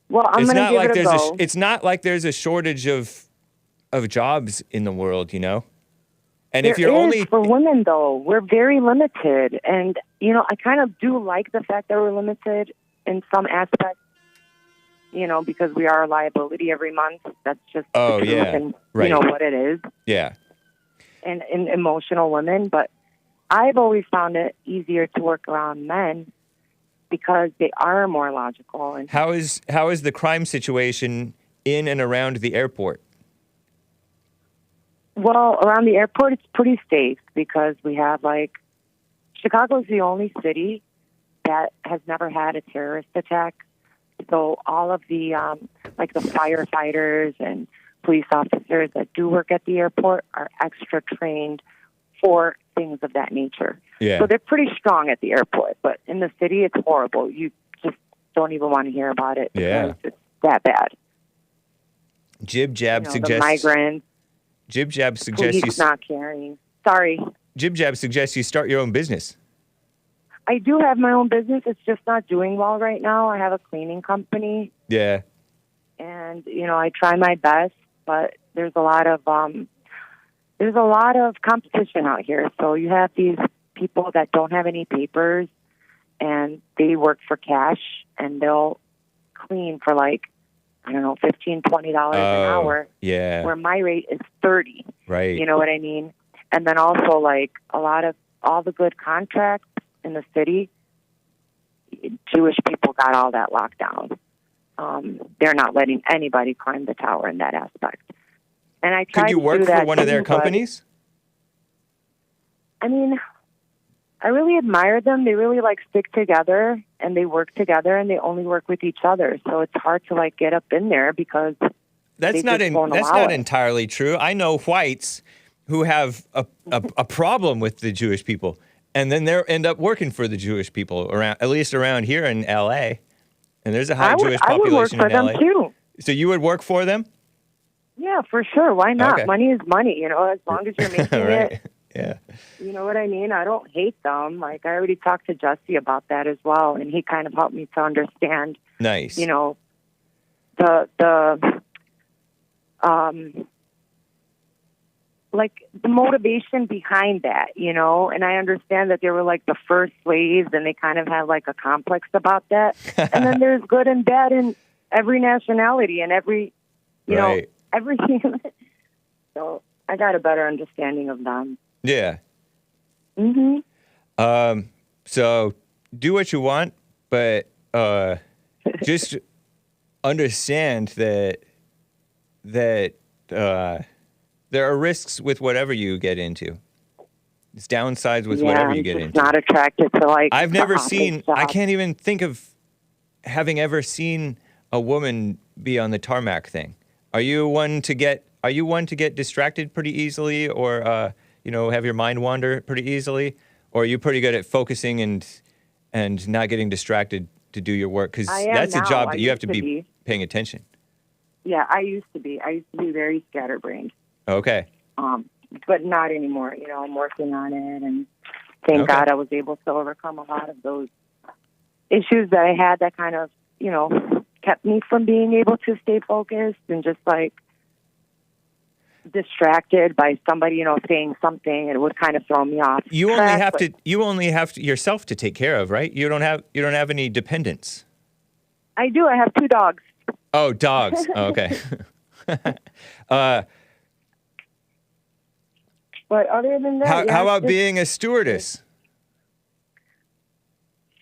Well, I'm going to give it a go. It's not like there's a shortage of jobs in the world, And if you're only for women, though, we're very limited, and I kind of do like the fact that we're limited in some aspects. Because we are a liability every month. That's just the truth and right. What it is. Yeah. And emotional women, but I've always found it easier to work around men because they are more logical. And How is the crime situation in and around the airport? well, around the airport, it's pretty safe because we have Chicago's the only city that has never had a terrorist attack. So all of the the firefighters and police officers that do work at the airport are extra trained for things of that nature. Yeah. So they're pretty strong at the airport, but in the city, it's horrible. You just don't even want to hear about it. Yeah. Because it's that bad. Jib Jab The suggests migrants, Jib Jab suggests police not caring. Sorry. Jib Jab suggests you start your own business. I do have my own business. It's just not doing well right now. I have a cleaning company. Yeah. And, I try my best, but there's a lot of competition out here. So you have these people that don't have any papers, and they work for cash, and they'll clean for like, I don't know, $15, $20 an hour. Yeah. Where my rate is $30. Right. You know what I mean? And then also, like, a lot of all the good contracts in the city, Jewish people got all that locked down. They're not letting anybody climb the tower in that aspect. And I tried Could you to work do for that one of their too, but, companies? I mean, I really admire them. They really stick together, and they work together, and they only work with each other. So it's hard to get up in there because That's not it. entirely true. I know whites who have a problem with the Jewish people, and then they end up working for the Jewish people at least around here in LA. And there's a high Jewish population in LA. I would work for them too. So you would work for them? Yeah, for sure. Why not? Okay. Money is money, as long as you're making right. it. Yeah. You know what I mean? I don't hate them. I already talked to Jesse about that as well, and he kind of helped me to understand. Nice. The motivation behind that, and I understand that they were the first slaves, and they kind of have a complex about that. And then there's good and bad in every nationality and every, everything. So I got a better understanding of them. Yeah. Mm-hmm. So do what you want, but just understand that there are risks with whatever you get into. It's downsides with whatever you get into. I'm not attracted to I've never seen. I can't even think of having ever seen a woman be on the tarmac thing. Are you one to get distracted pretty easily, or have your mind wander pretty easily, or are you pretty good at focusing and not getting distracted to do your work? Because that's a job that you have to be paying attention. Yeah, I used to be. I used to be very scatterbrained. Okay. But not anymore. I'm working on it, and thank God I was able to overcome a lot of those issues that I had that kind of, kept me from being able to stay focused and just distracted by somebody, saying something, and it would kind of throw me off. You only have to yourself to take care of, right? You don't have any dependents. I do. I have 2 dogs. Oh, dogs. Oh, okay. But other than that, how about being a stewardess?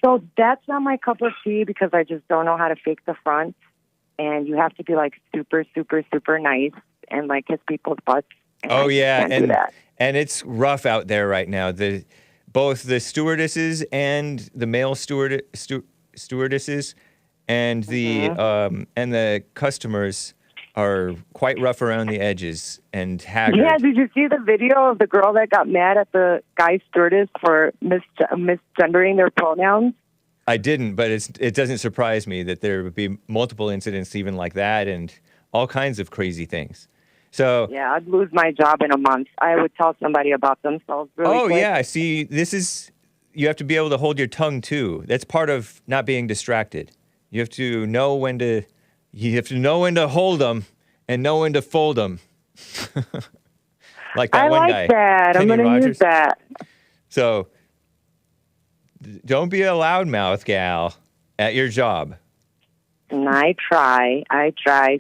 So that's not my cup of tea because I just don't know how to fake the front, and you have to be super, super, super nice and kiss people's butts. Oh yeah, can't do that. And it's rough out there right now. Both the stewardesses and the male stewardesses and the customers are quite rough around the edges and haggard. Yeah, did you see the video of the girl that got mad at the guy stewardess for misgendering their pronouns? I didn't, but it doesn't surprise me that there would be multiple incidents even like that and all kinds of crazy things. So yeah, I'd lose my job in a month. I would tell somebody about themselves really quick. Yeah, see, you have to be able to hold your tongue too. That's part of not being distracted. You have to know when to hold them and know when to fold them. Like that one guy. I like that. I'm going to use that. So don't be a loudmouth gal at your job. And I try.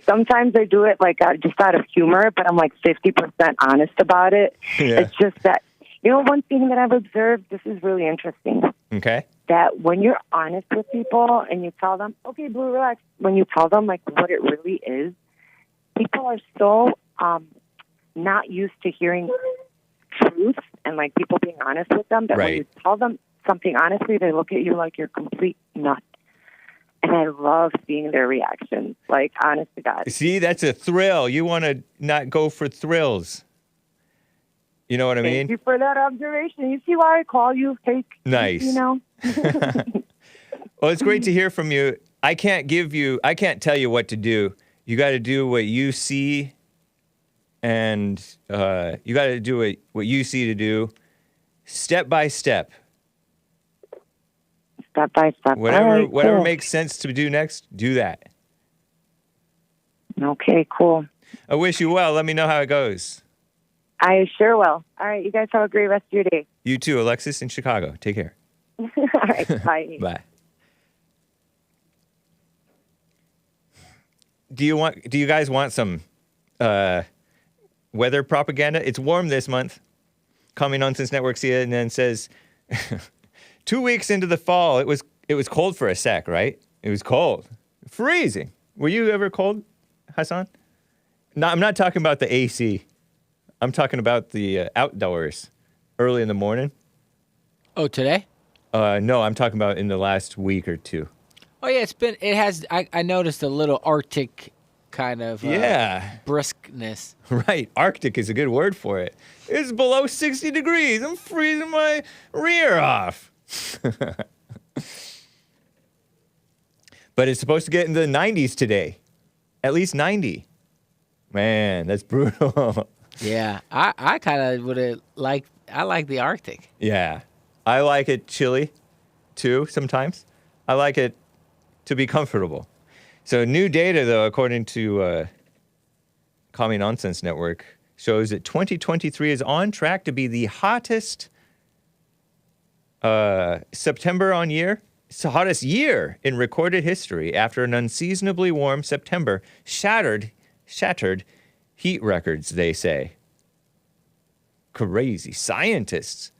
Sometimes I do it just out of humor, but I'm 50% honest about it. Yeah. It's just that, one thing that I've observed, this is really interesting. Okay. That when you're honest with people and you tell them, okay, Blue, relax, when you tell them what it really is, people are so not used to hearing truth and people being honest with them that when you tell them something honestly, they look at you like you're complete nut. And I love seeing their reactions, honest to God. See, that's a thrill. You want to not go for thrills. You know what I mean? Thank you for that observation. You see why I call you Hake? Nice. Well, it's great to hear from you. I can't tell you what to do. You got to do what you see, and you got to do what you see to do, step by step. Step by step. Whatever All right, whatever cool. makes sense to do next, do that. Okay, cool. I wish you well. Let me know how it goes. I sure will. All right, you guys have a great rest of your day. You too, Alexis in Chicago. Take care. All right, bye. Bye. Do you guys want some weather propaganda? It's warm this month. Common Nonsense Network CNN says 2 weeks into the fall, it was cold for a sec, right? It was cold. Freezing. Were you ever cold, Hassan? No, I'm not talking about the AC. I'm talking about the outdoors early in the morning. Oh, today? No, I'm talking about in the last week or two. Oh, yeah, I noticed a little Arctic kind of briskness. Right. Arctic is a good word for it. It's below 60 degrees. I'm freezing my rear off. But it's supposed to get into the 90s today. At least 90. Man, that's brutal. Yeah, I kind of would have I like the Arctic. Yeah. I like it chilly, too, sometimes. I like it to be comfortable. So new data, though, according to Common Nonsense Network, shows that 2023 is on track to be the hottest September on year. It's the hottest year in recorded history after an unseasonably warm September shattered heat records, they say. Crazy. Scientists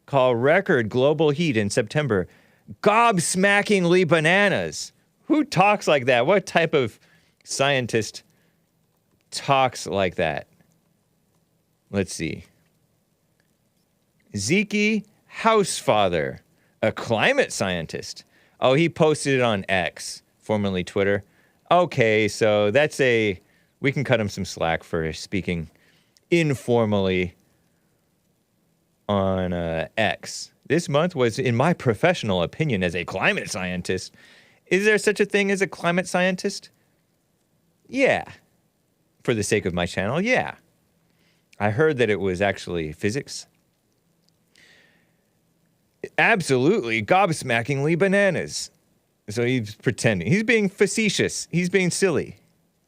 call record global heat in September gobsmackingly bananas. Who talks like that? What type of scientist talks like that? Let's see. Zeke Housefather, a climate scientist. Oh, he posted it on X, formerly Twitter. Okay, so we can cut him some slack for speaking informally on X. This month was, in my professional opinion, as a climate scientist. Is there such a thing as a climate scientist? Yeah. For the sake of my channel, yeah. I heard that it was actually physics. Absolutely gobsmackingly bananas. So he's pretending. He's being facetious. He's being silly.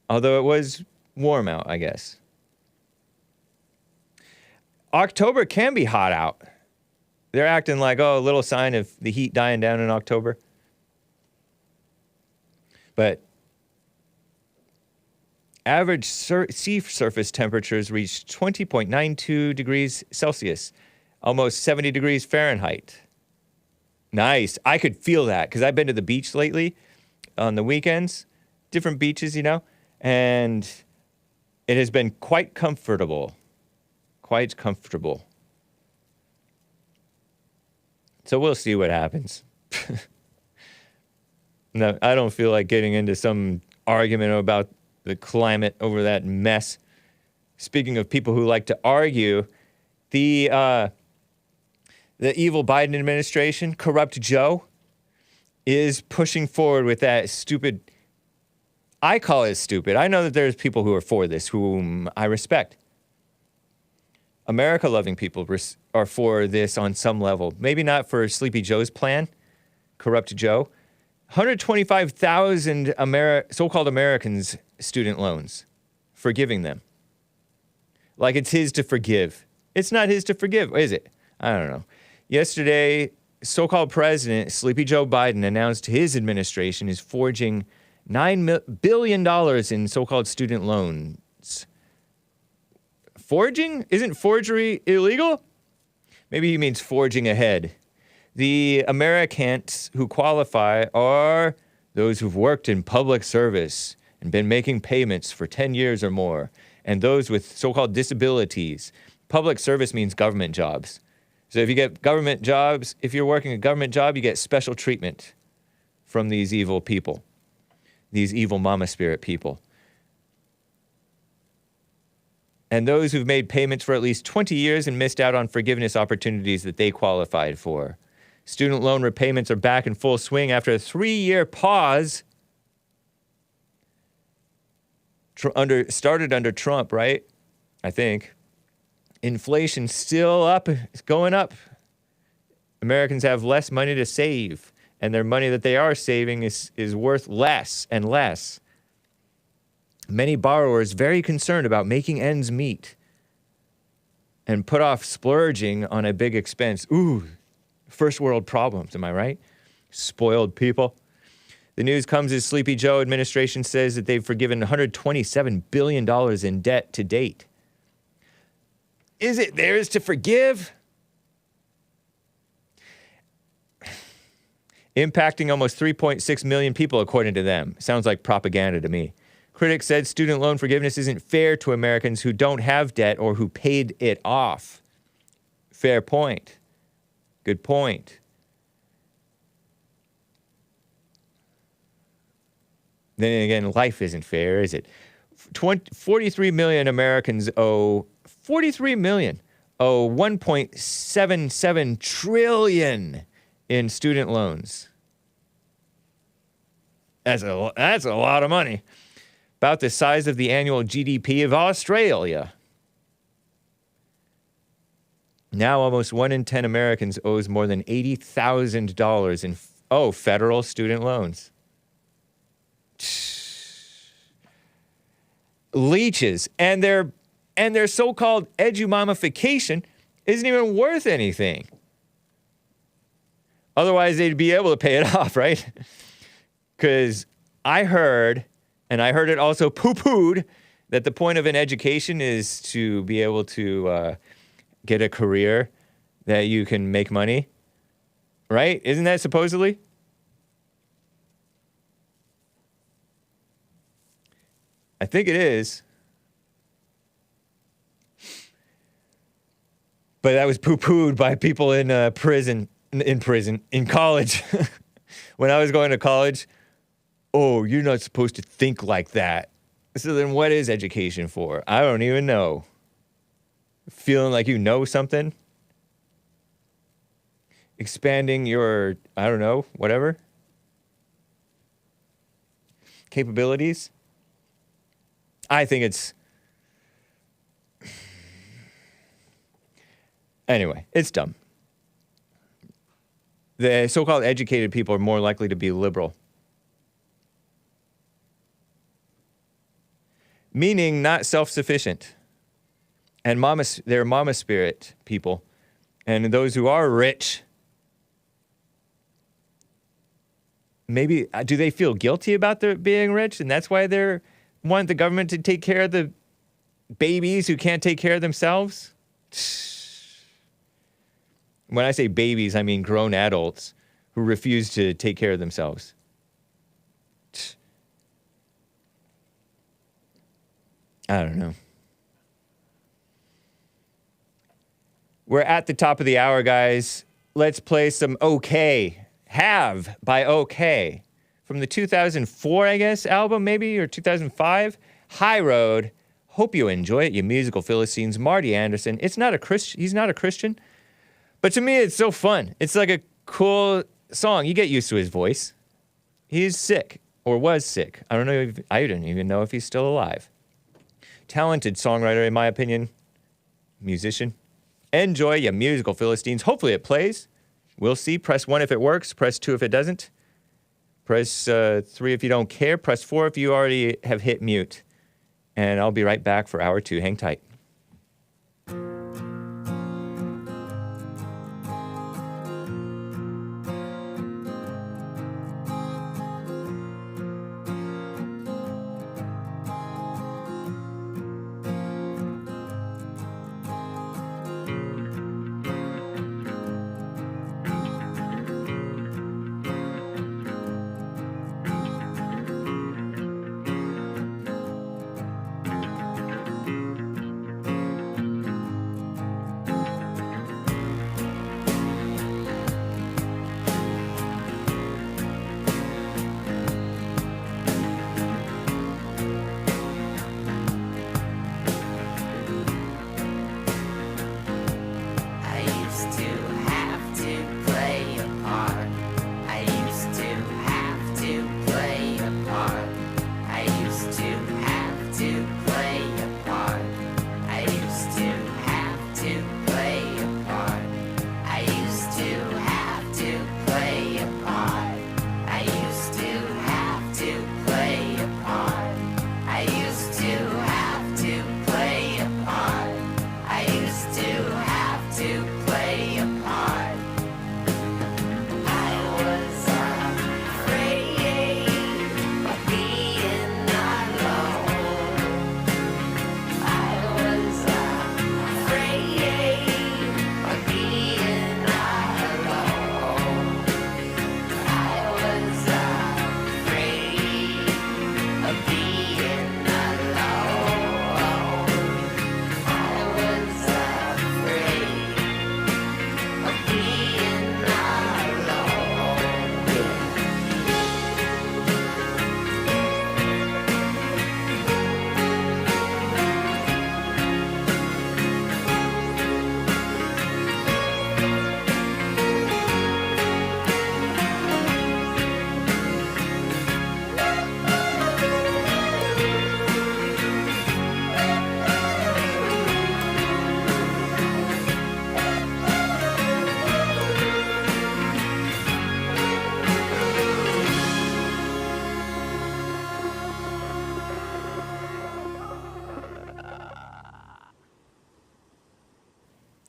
Although it was warm out, I guess. October can be hot out. They're acting like, a little sign of the heat dying down in October. But average sea surface temperatures reached 20.92 degrees Celsius, almost 70 degrees Fahrenheit. Nice. I could feel that because I've been to the beach lately on the weekends, different beaches, and it has been quite comfortable. Quite comfortable. So we'll see what happens. No, I don't feel like getting into some argument about the climate over that mess. Speaking of people who like to argue, the evil Biden administration, Corrupt Joe, is pushing forward with that stupid. I call it stupid. I know that there's people who are for this, whom I respect. America-loving people are for this on some level. Maybe not for Sleepy Joe's plan, Corrupt Joe. 125,000 so-called Americans student loans, forgiving them. Like it's his to forgive. It's not his to forgive, is it? I don't know. Yesterday, so-called President Sleepy Joe Biden announced his administration is forging $9 billion in so-called student loans. Forging? Isn't forgery illegal? Maybe he means forging ahead. The Americans who qualify are those who've worked in public service and been making payments for 10 years or more, and those with so-called disabilities. Public service means government jobs. So if you get government jobs, if you're working a government job, you get special treatment from these evil people, these evil mama spirit people. And those who've made payments for at least 20 years and missed out on forgiveness opportunities that they qualified for. Student loan repayments are back in full swing after a 3-year pause. Started under Trump, right? I think. Inflation still up, it's going up. Americans have less money to save and their money that they are saving is worth less and less. Many borrowers very concerned about making ends meet and put off splurging on a big expense. Ooh, first world problems, am I right? Spoiled people. The news comes as Sleepy Joe administration says that they've forgiven $127 billion in debt to date. Is it theirs to forgive? Impacting almost 3.6 million people, according to them. Sounds like propaganda to me. Critics said student loan forgiveness isn't fair to Americans who don't have debt or who paid it off. Fair point. Good point. Then again, life isn't fair, is it? 43 million Americans owe 1.77 trillion in student loans. That's a lot of money. About the size of the annual GDP of Australia. Now almost 1 in 10 Americans owes more than $80,000 in federal student loans. Leeches. And their so-called edumamification isn't even worth anything. Otherwise, they'd be able to pay it off, right? Because I heard, and I heard it also poo-pooed, that the point of an education is to be able to get a career that you can make money, right? Isn't that supposedly? I think it is. But that was poo-pooed by people in college. When I was going to college, oh, you're not supposed to think like that. So then what is education for? I don't even know. Feeling like you know something? Expanding your, I don't know, whatever. Capabilities? I think it's... Anyway, it's dumb. The so-called educated people are more likely to be liberal. Meaning not self-sufficient. And they're mama spirit people. And those who are rich, maybe, do they feel guilty about their being rich? And that's why they want the government to take care of the babies who can't take care of themselves? When I say babies, I mean grown adults who refuse to take care of themselves. I don't know. We're at the top of the hour, guys. Let's play some OK. Have by OK. From the 2004, I guess, album maybe, or 2005. High Road. Hope you enjoy it, you musical Philistines. Marty Anderson. He's not a Christian. But to me, it's so fun. It's like a cool song. You get used to his voice. He's sick, or was sick. I don't even know if he's still alive. Talented songwriter, in my opinion. Musician. Enjoy, you musical Philistines. Hopefully it plays. We'll see. Press 1 if it works. Press 2 if it doesn't. Press 3 if you don't care. Press 4 if you already have hit mute. And I'll be right back for hour 2. Hang tight.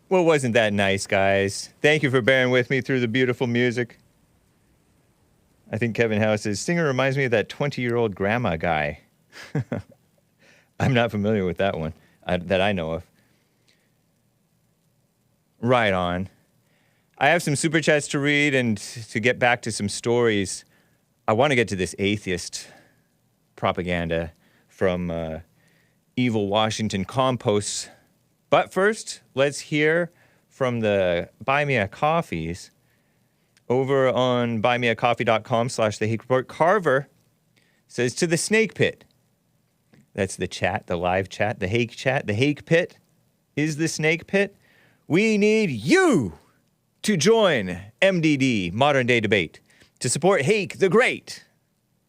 Well, wasn't that nice, guys? Thank you for bearing with me through the beautiful music. I think Kevin House says, singer reminds me of that 20-year-old grandma guy. I'm not familiar with that one that I know of. Right on. I have some super chats to read and to get back to some stories. I want to get to this atheist propaganda from evil Washington composts. But first, let's hear from the Buy Me a Coffees. Over on buymeacoffee.com/The Hake Report, Carver says, to the snake pit. That's the chat, the live chat, the Hake chat. The Hake pit is the snake pit. We need you to join MDD, Modern Day Debate, to support Hake the Great,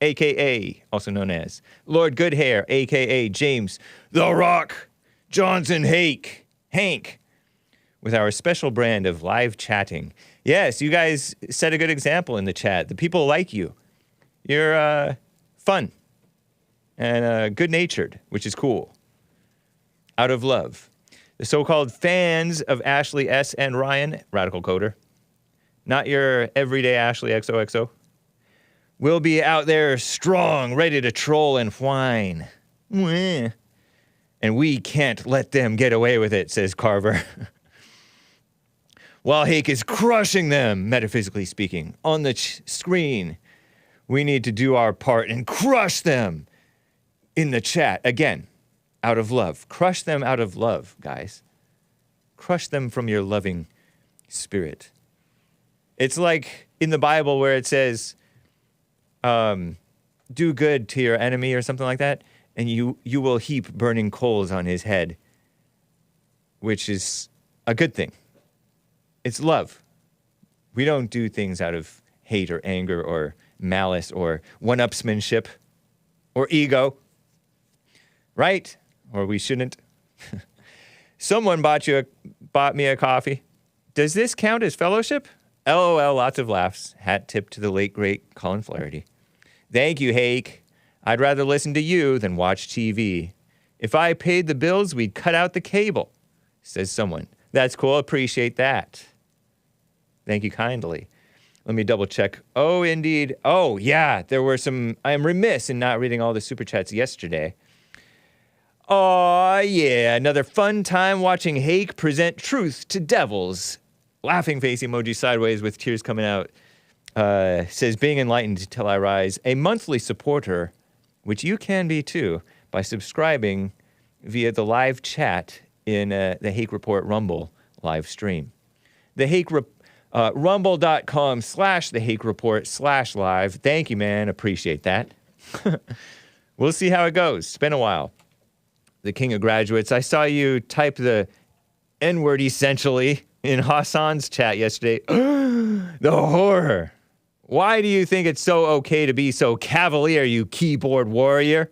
a.k.a., also known as Lord Goodhair, a.k.a. James The Rock Johnson Hake, Hank, with our special brand of live chatting. Yes, you guys set a good example in the chat. The people like you. You're fun and good-natured, which is cool. Out of love. The so-called fans of Ashley S. and Ryan, Radical Coder, not your everyday Ashley XOXO, will be out there strong, ready to troll and whine. And we can't let them get away with it, says Carver. While Hake is crushing them, metaphysically speaking, on the screen, we need to do our part and crush them in the chat. Again, out of love. Crush them out of love, guys. Crush them from your loving spirit. It's like in the Bible where it says, do good to your enemy or something like that, and you will heap burning coals on his head, which is a good thing. It's love. We don't do things out of hate or anger or malice or one-upsmanship or ego, right? Or we shouldn't. Someone bought me a coffee. Does this count as fellowship? LOL, lots of laughs. Hat tip to the late, great Colin Flaherty. Thank you, Hake. I'd rather listen to you than watch TV. If I paid the bills, we'd cut out the cable, says someone. That's cool. Appreciate that. Thank you kindly. Let me double check. Oh, indeed. Oh, yeah. There were some. I am remiss in not reading all the super chats yesterday. Oh, yeah. Another fun time watching Hake present truth to devils. Laughing face emoji sideways with tears coming out. Says, being enlightened till I rise. A monthly supporter, which you can be too, by subscribing via the live chat in the Hake Report Rumble live stream. The Hake rumble.com/the Hake Report/live. Thank you, man. Appreciate that. We'll see how it goes. It's been a while. The King of Graduates. I saw you type the N-word essentially in Hassan's chat yesterday. The horror. Why do you think it's so okay to be so cavalier, you keyboard warrior?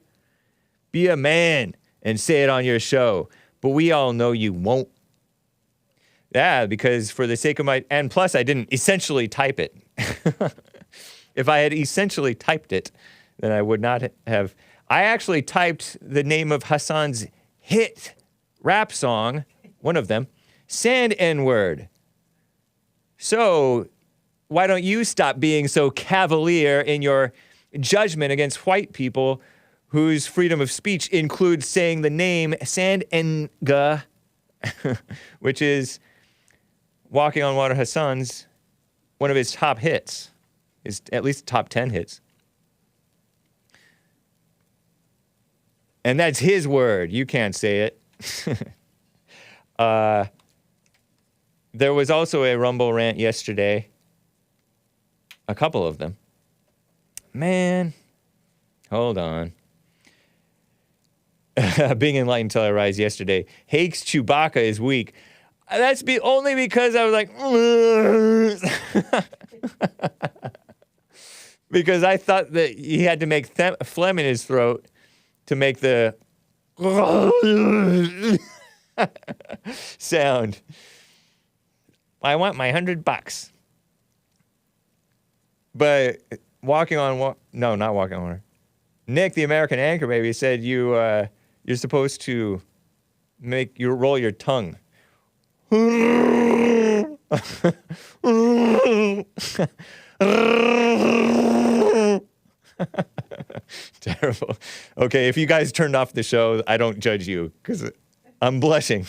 Be a man and say it on your show. But we all know you won't. Yeah, because for the sake of my... And plus, I didn't essentially type it. If I had essentially typed it, then I would not have... I actually typed the name of Hassan's hit rap song, one of them, Sand N-word. So, why don't you stop being so cavalier in your judgment against white people whose freedom of speech includes saying the name Sand N-ga, which is... Walking on Water Hassan's, one of his top hits, is at least top 10 hits. And that's his word. You can't say it. There was also a Rumble rant yesterday. A couple of them. Man, hold on. Being enlightened till I rise yesterday. Hake's Chewbacca is weak. That's only because I was like, because I thought that he had to make phlegm in his throat to make the sound. I want my $100. But walking on water, no, not walking on water. Nick, the American anchor baby, said you're supposed to roll your tongue. Terrible. Okay, if you guys turned off the show, I don't judge you because I'm blushing.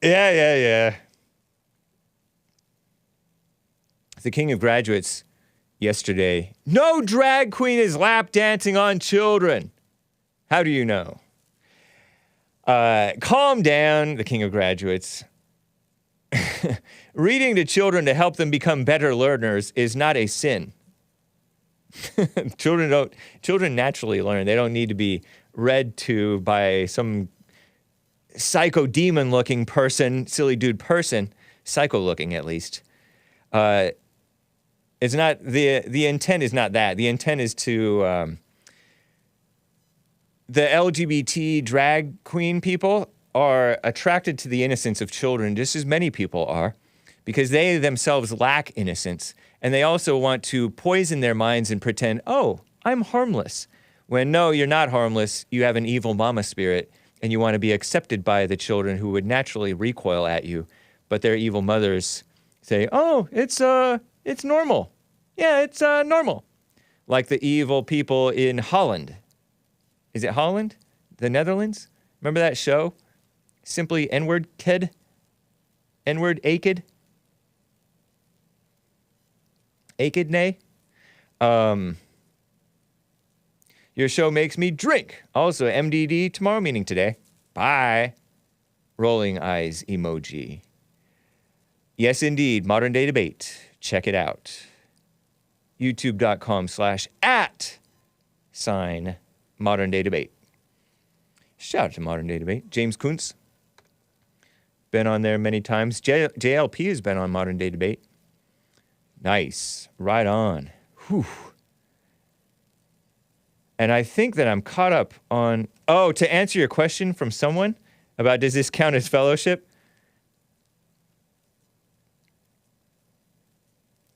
Yeah. The King of Graduates yesterday. No drag queen is lap dancing on children. How do you know? Calm down, the King of Graduates. Reading to children to help them become better learners is not a sin. Children naturally learn. They don't need to be read to by some psycho demon looking person, silly dude person, psycho looking at least. It's not the intent is not that. The intent is to the LGBT drag queen people are attracted to the innocence of children just as many people are, because they themselves lack innocence, and they also want to poison their minds and pretend, oh, I'm harmless. When no, you're not harmless. You have an evil mama spirit, and you want to be accepted by the children who would naturally recoil at you, but their evil mothers say, oh, it's normal. Yeah, it's normal. Like the evil people in Holland. Is it Holland? The Netherlands? Remember that show? Simply N-word kid? N-word akid? Akid nay? Your show makes me drink. Also, MDD tomorrow, meaning today. Bye. Rolling eyes emoji. Yes, indeed. Modern Day Debate. Check it out. YouTube.com/@ Modern Day Debate. Shout out to Modern Day Debate. James Kuntz. Been on there many times. JLP has been on Modern Day Debate. Nice. Right on. Whew. And I think that I'm caught up on... Oh, to answer your question from someone about does this count as fellowship?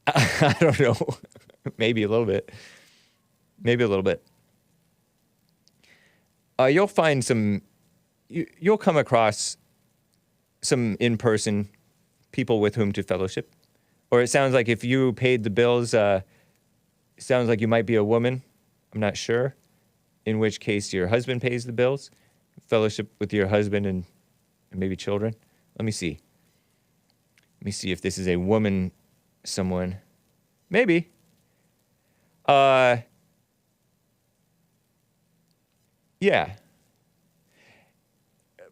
I don't know. Maybe a little bit. Maybe a little bit. You'll find some... You'll come across some in-person people with whom to fellowship. Or it sounds like if you paid the bills, it sounds like you might be a woman. I'm not sure. In which case your husband pays the bills. Fellowship with your husband and maybe children. Let me see. Let me see if this is a woman, someone. Maybe. Yeah.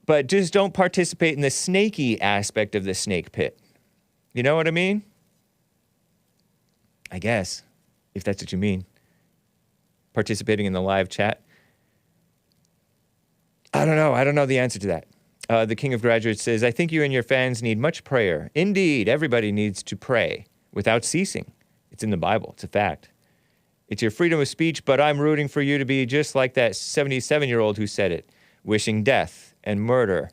But just don't participate in the snaky aspect of the snake pit. You know what I mean? I guess, if that's what you mean. Participating in the live chat. I don't know. I don't know the answer to that. The King of Graduates says, I think you and your fans need much prayer. Indeed, everybody needs to pray without ceasing. It's in the Bible. It's a fact. It's your freedom of speech, but I'm rooting for you to be just like that 77-year-old who said it, wishing death and murder,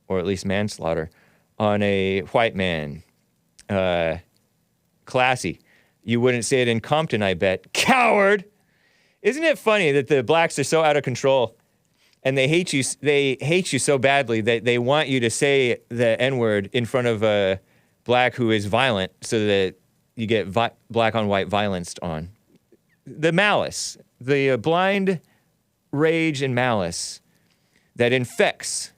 or at least manslaughter, on a white man. Classy. You wouldn't say it in Compton, I bet. Coward! Isn't it funny that the blacks are so out of control and they hate you so badly that they want you to say the N-word in front of a black who is violent so that you get black on white violenced on? The malice, the blind rage and malice that infects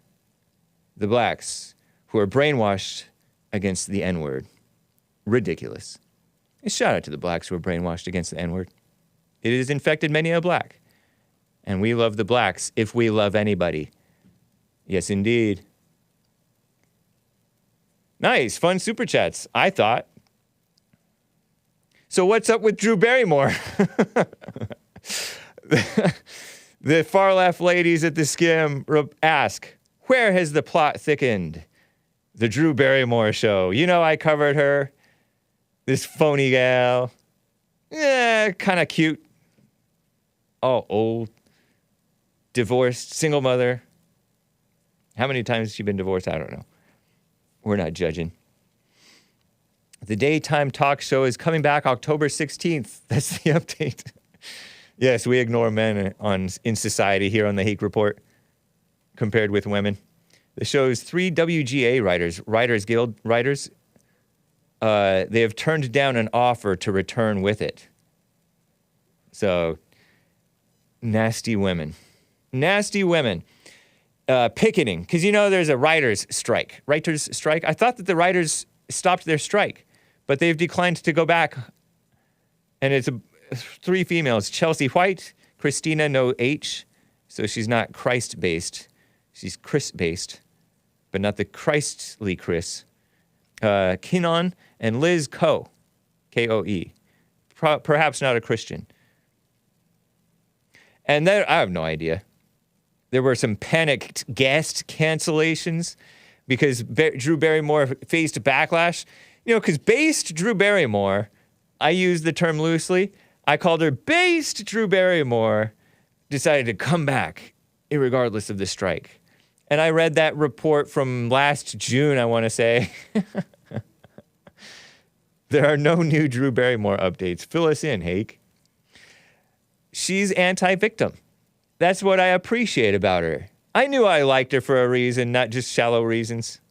the blacks who are brainwashed against the N-word. Ridiculous. A shout out to the blacks who are brainwashed against the N-word. It has infected many a black. And we love the blacks if we love anybody. Yes, indeed. Nice, fun super chats, I thought. So what's up with Drew Barrymore? The far left ladies at the skim ask, where has the plot thickened? The Drew Barrymore show. You know I covered her. This phony gal. Yeah, kind of cute. Oh, old. Divorced, single mother. How many times has she been divorced? I don't know. We're not judging. The daytime talk show is coming back October 16th. That's the update. Yes, we ignore men in society here on the Hake Report compared with women. The show's 3 WGA Writers Guild writers, they have turned down an offer to return with it. So, nasty women. Nasty women. Picketing, because there's a writers' strike. Writers' strike? I thought that the writers stopped their strike, but they've declined to go back. And it's 3 females, Chelsea White, Christina No H, so she's not Christ-based. She's Chris-based, but not the Christly Chris. Kinon and Liz Coe, K-O-E. Perhaps not a Christian. And then, I have no idea. There were some panicked guest cancellations because Drew Barrymore faced backlash. Because based Drew Barrymore, I use the term loosely. I called her based Drew Barrymore, decided to come back irregardless of the strike. And I read that report from last June, I want to say. There are no new Drew Barrymore updates. Fill us in, Hake. She's anti-victim. That's what I appreciate about her. I knew I liked her for a reason, not just shallow reasons.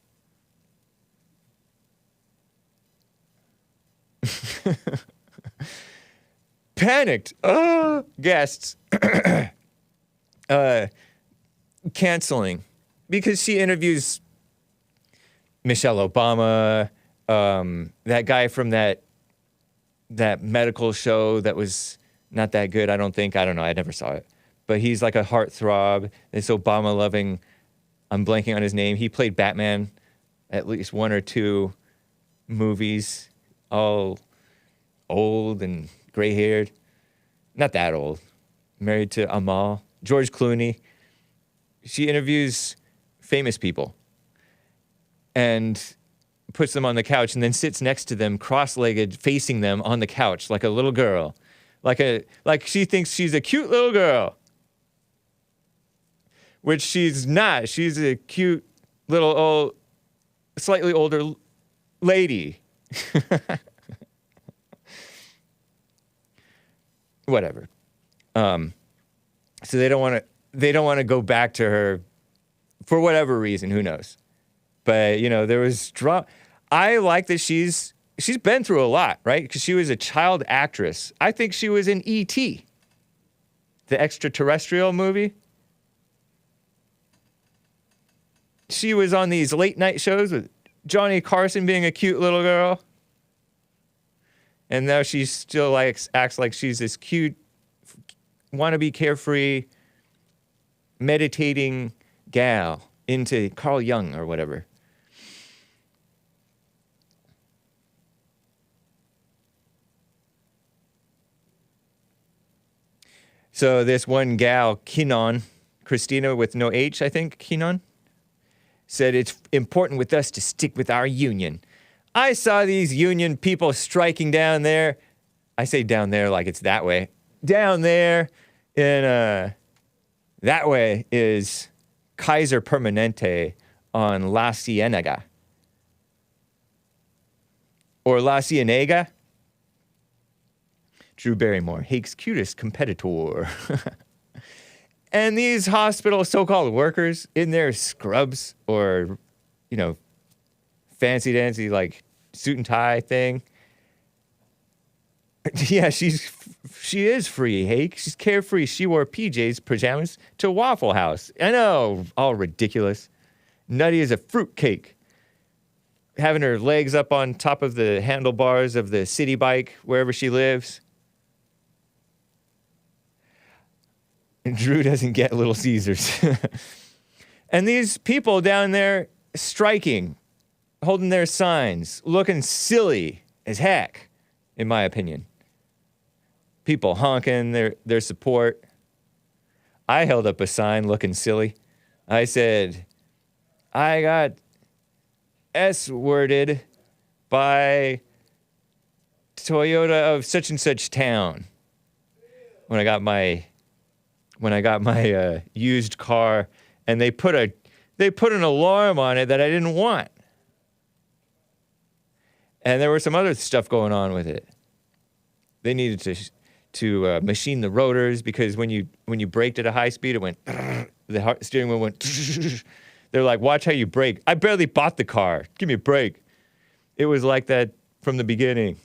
Panicked guests canceling because she interviews Michelle Obama, that guy from that medical show that was not that good, I don't think. I don't know. I never saw it. But he's like a heartthrob. This Obama-loving, I'm blanking on his name. He played Batman at least 1 or 2 movies, all old and gray-haired. Not that old. Married to Jamaal. George Clooney. She interviews famous people and puts them on the couch and then sits next to them, cross-legged, facing them on the couch like a little girl. Like she thinks she's a cute little girl. Which she's not. She's a cute little old, slightly older lady. Whatever. So they don't want to go back to her for whatever reason. Who knows? But there was drama. I like that she's been through a lot, right? Because she was a child actress. I think she was in E.T., the extraterrestrial movie. She was on these late night shows with Johnny Carson being a cute little girl. And now she still acts like she's this cute, wannabe carefree, meditating gal into Carl Jung or whatever. So this one gal, Kinon, Christina with no H, I think, Kinon, said it's important with us to stick with our union. I saw these union people striking down there. I say down there like it's that way. Down there in, that way is Kaiser Permanente on La Cienega. Or La Cienega. Drew Barrymore, Hake's cutest competitor. And these hospital so-called workers in their scrubs or, fancy-dancy, like, suit and tie thing. Yeah, she is free, Hake. She's carefree. She wore PJs, pajamas, to Waffle House. I know, all ridiculous. Nutty as a fruitcake. Having her legs up on top of the handlebars of the city bike, wherever she lives. And Drew doesn't get Little Caesars. And these people down there striking, holding their signs, looking silly as heck, in my opinion. People honking their support. I held up a sign looking silly. I said, I got S-worded by Toyota of such and such town when I got my used car, and they put an alarm on it that I didn't want. And there was some other stuff going on with it. They needed to machine the rotors because when you braked at a high speed, it went. The steering wheel went. They're like, watch how you brake. I barely bought the car. Give me a break. It was like that from the beginning.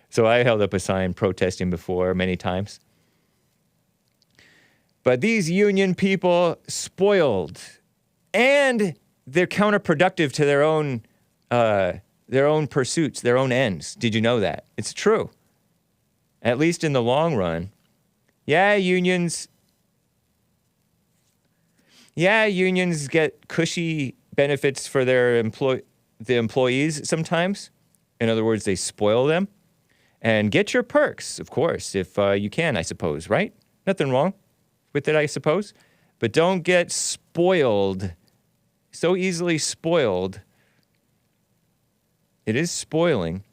So I held up a sign protesting before many times. But these union people spoiled, and they're counterproductive to their own pursuits, their own ends. Did you know that? It's true. At least in the long run. Yeah, unions get cushy benefits for their employees sometimes. In other words, they spoil them. And get your perks, of course, if you can, I suppose, right? Nothing wrong with it, I suppose. But don't get spoiled, so easily spoiled. It is spoiling.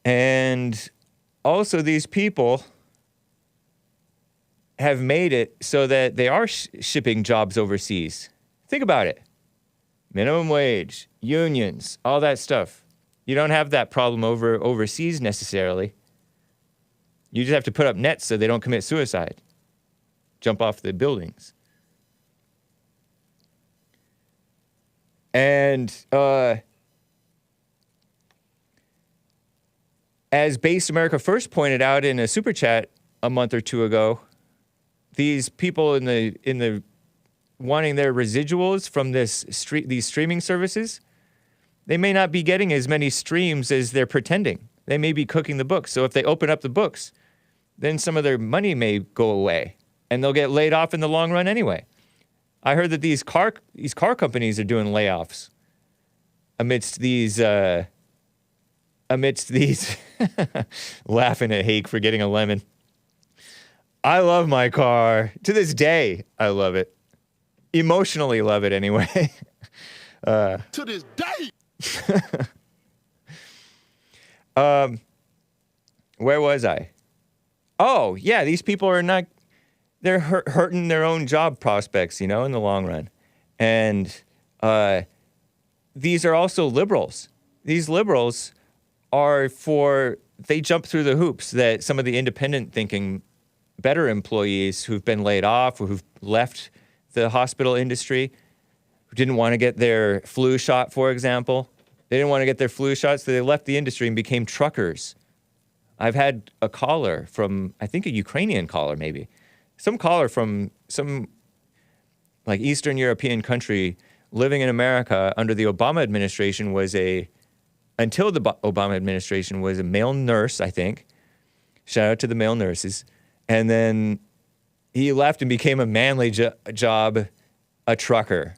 And also these people have made it so that they are shipping jobs overseas. Think about it. Minimum wage, unions, all that stuff. You don't have that problem overseas necessarily. You just have to put up nets so they don't commit suicide. Jump off the buildings. And as Base America First pointed out in a super chat a month or two ago, these people in the wanting their residuals from these streaming services, they may not be getting as many streams as they're pretending. They may be cooking the books. So if they open up the books, then some of their money may go away, and they'll get laid off in the long run anyway. I heard that these car companies are doing layoffs amidst these laughing at Hake for getting a lemon. I love my car. To this day, I love it. Emotionally love it anyway. To this day. Where was I? Oh, yeah, these people are not, they're hurting their own job prospects, in the long run. And these are also liberals. These liberals they jump through the hoops that some of the independent thinking better employees who've been laid off or who've left the hospital industry, who didn't want to get their flu shot, for example. They didn't want to get their flu shot, so they left the industry and became truckers. I've had a caller from, I think a Ukrainian caller maybe, some caller from some like Eastern European country living in America under the Obama administration until the Obama administration was a male nurse, I think. Shout out to the male nurses. And then he left and became a manly job, a trucker.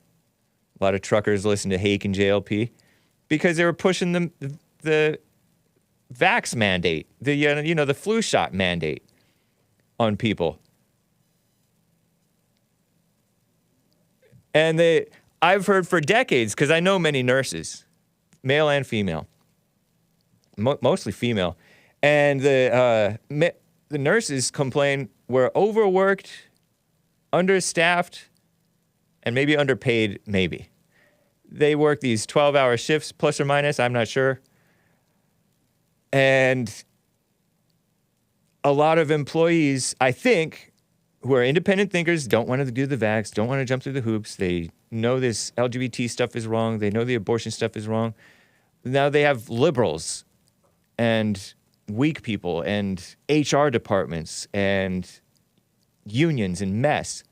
A lot of truckers listen to Hake and JLP because they were pushing the vax mandate, the flu shot mandate on people. And I've heard for decades, because I know many nurses, male and female, mostly female, and the nurses complain we're overworked, understaffed, and maybe underpaid, maybe. They work these 12-hour shifts, plus or minus, I'm not sure. And a lot of employees, I think, who are independent thinkers, don't want to do the vax, don't want to jump through the hoops. They know this LGBT stuff is wrong. They know the abortion stuff is wrong. Now they have liberals and weak people and HR departments and unions and mess,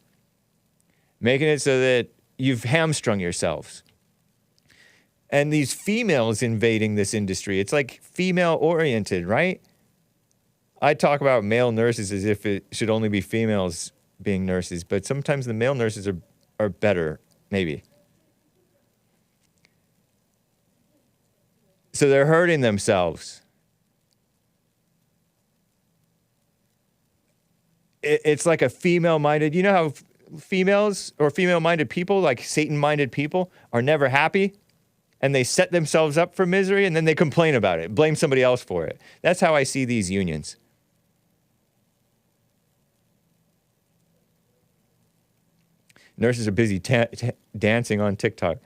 making it so that you've hamstrung yourselves. And these females invading this industry, it's like female-oriented, right? I talk about male nurses as if it should only be females being nurses, but sometimes the male nurses are better, maybe. So they're hurting themselves. It's like a female-minded, you know how females or female-minded people, like Satan-minded people, are never happy? And they set themselves up for misery, and then they complain about it, blame somebody else for it. That's how I see these unions. Nurses are busy dancing on TikTok.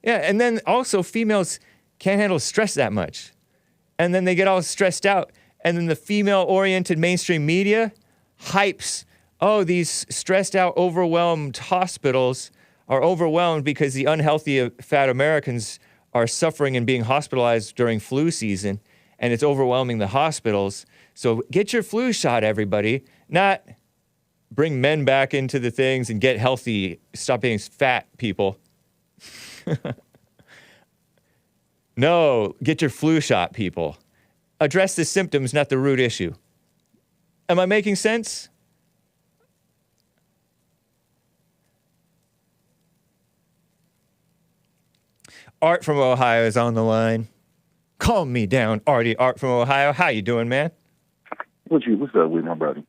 Yeah, and then also females can't handle stress that much. And then they get all stressed out. And then the female-oriented mainstream media hypes, oh, these stressed out, overwhelmed hospitals are overwhelmed because the unhealthy fat Americans are suffering and being hospitalized during flu season, and it's overwhelming the hospitals. So get your flu shot, everybody. Not bring men back into the things and get healthy, stop being fat, people. No, get your flu shot, people. Address the symptoms, not the root issue. Am I making sense? Art from Ohio is on the line. Calm me down, Artie. Art from Ohio. How you doing, man? What's up with my brother?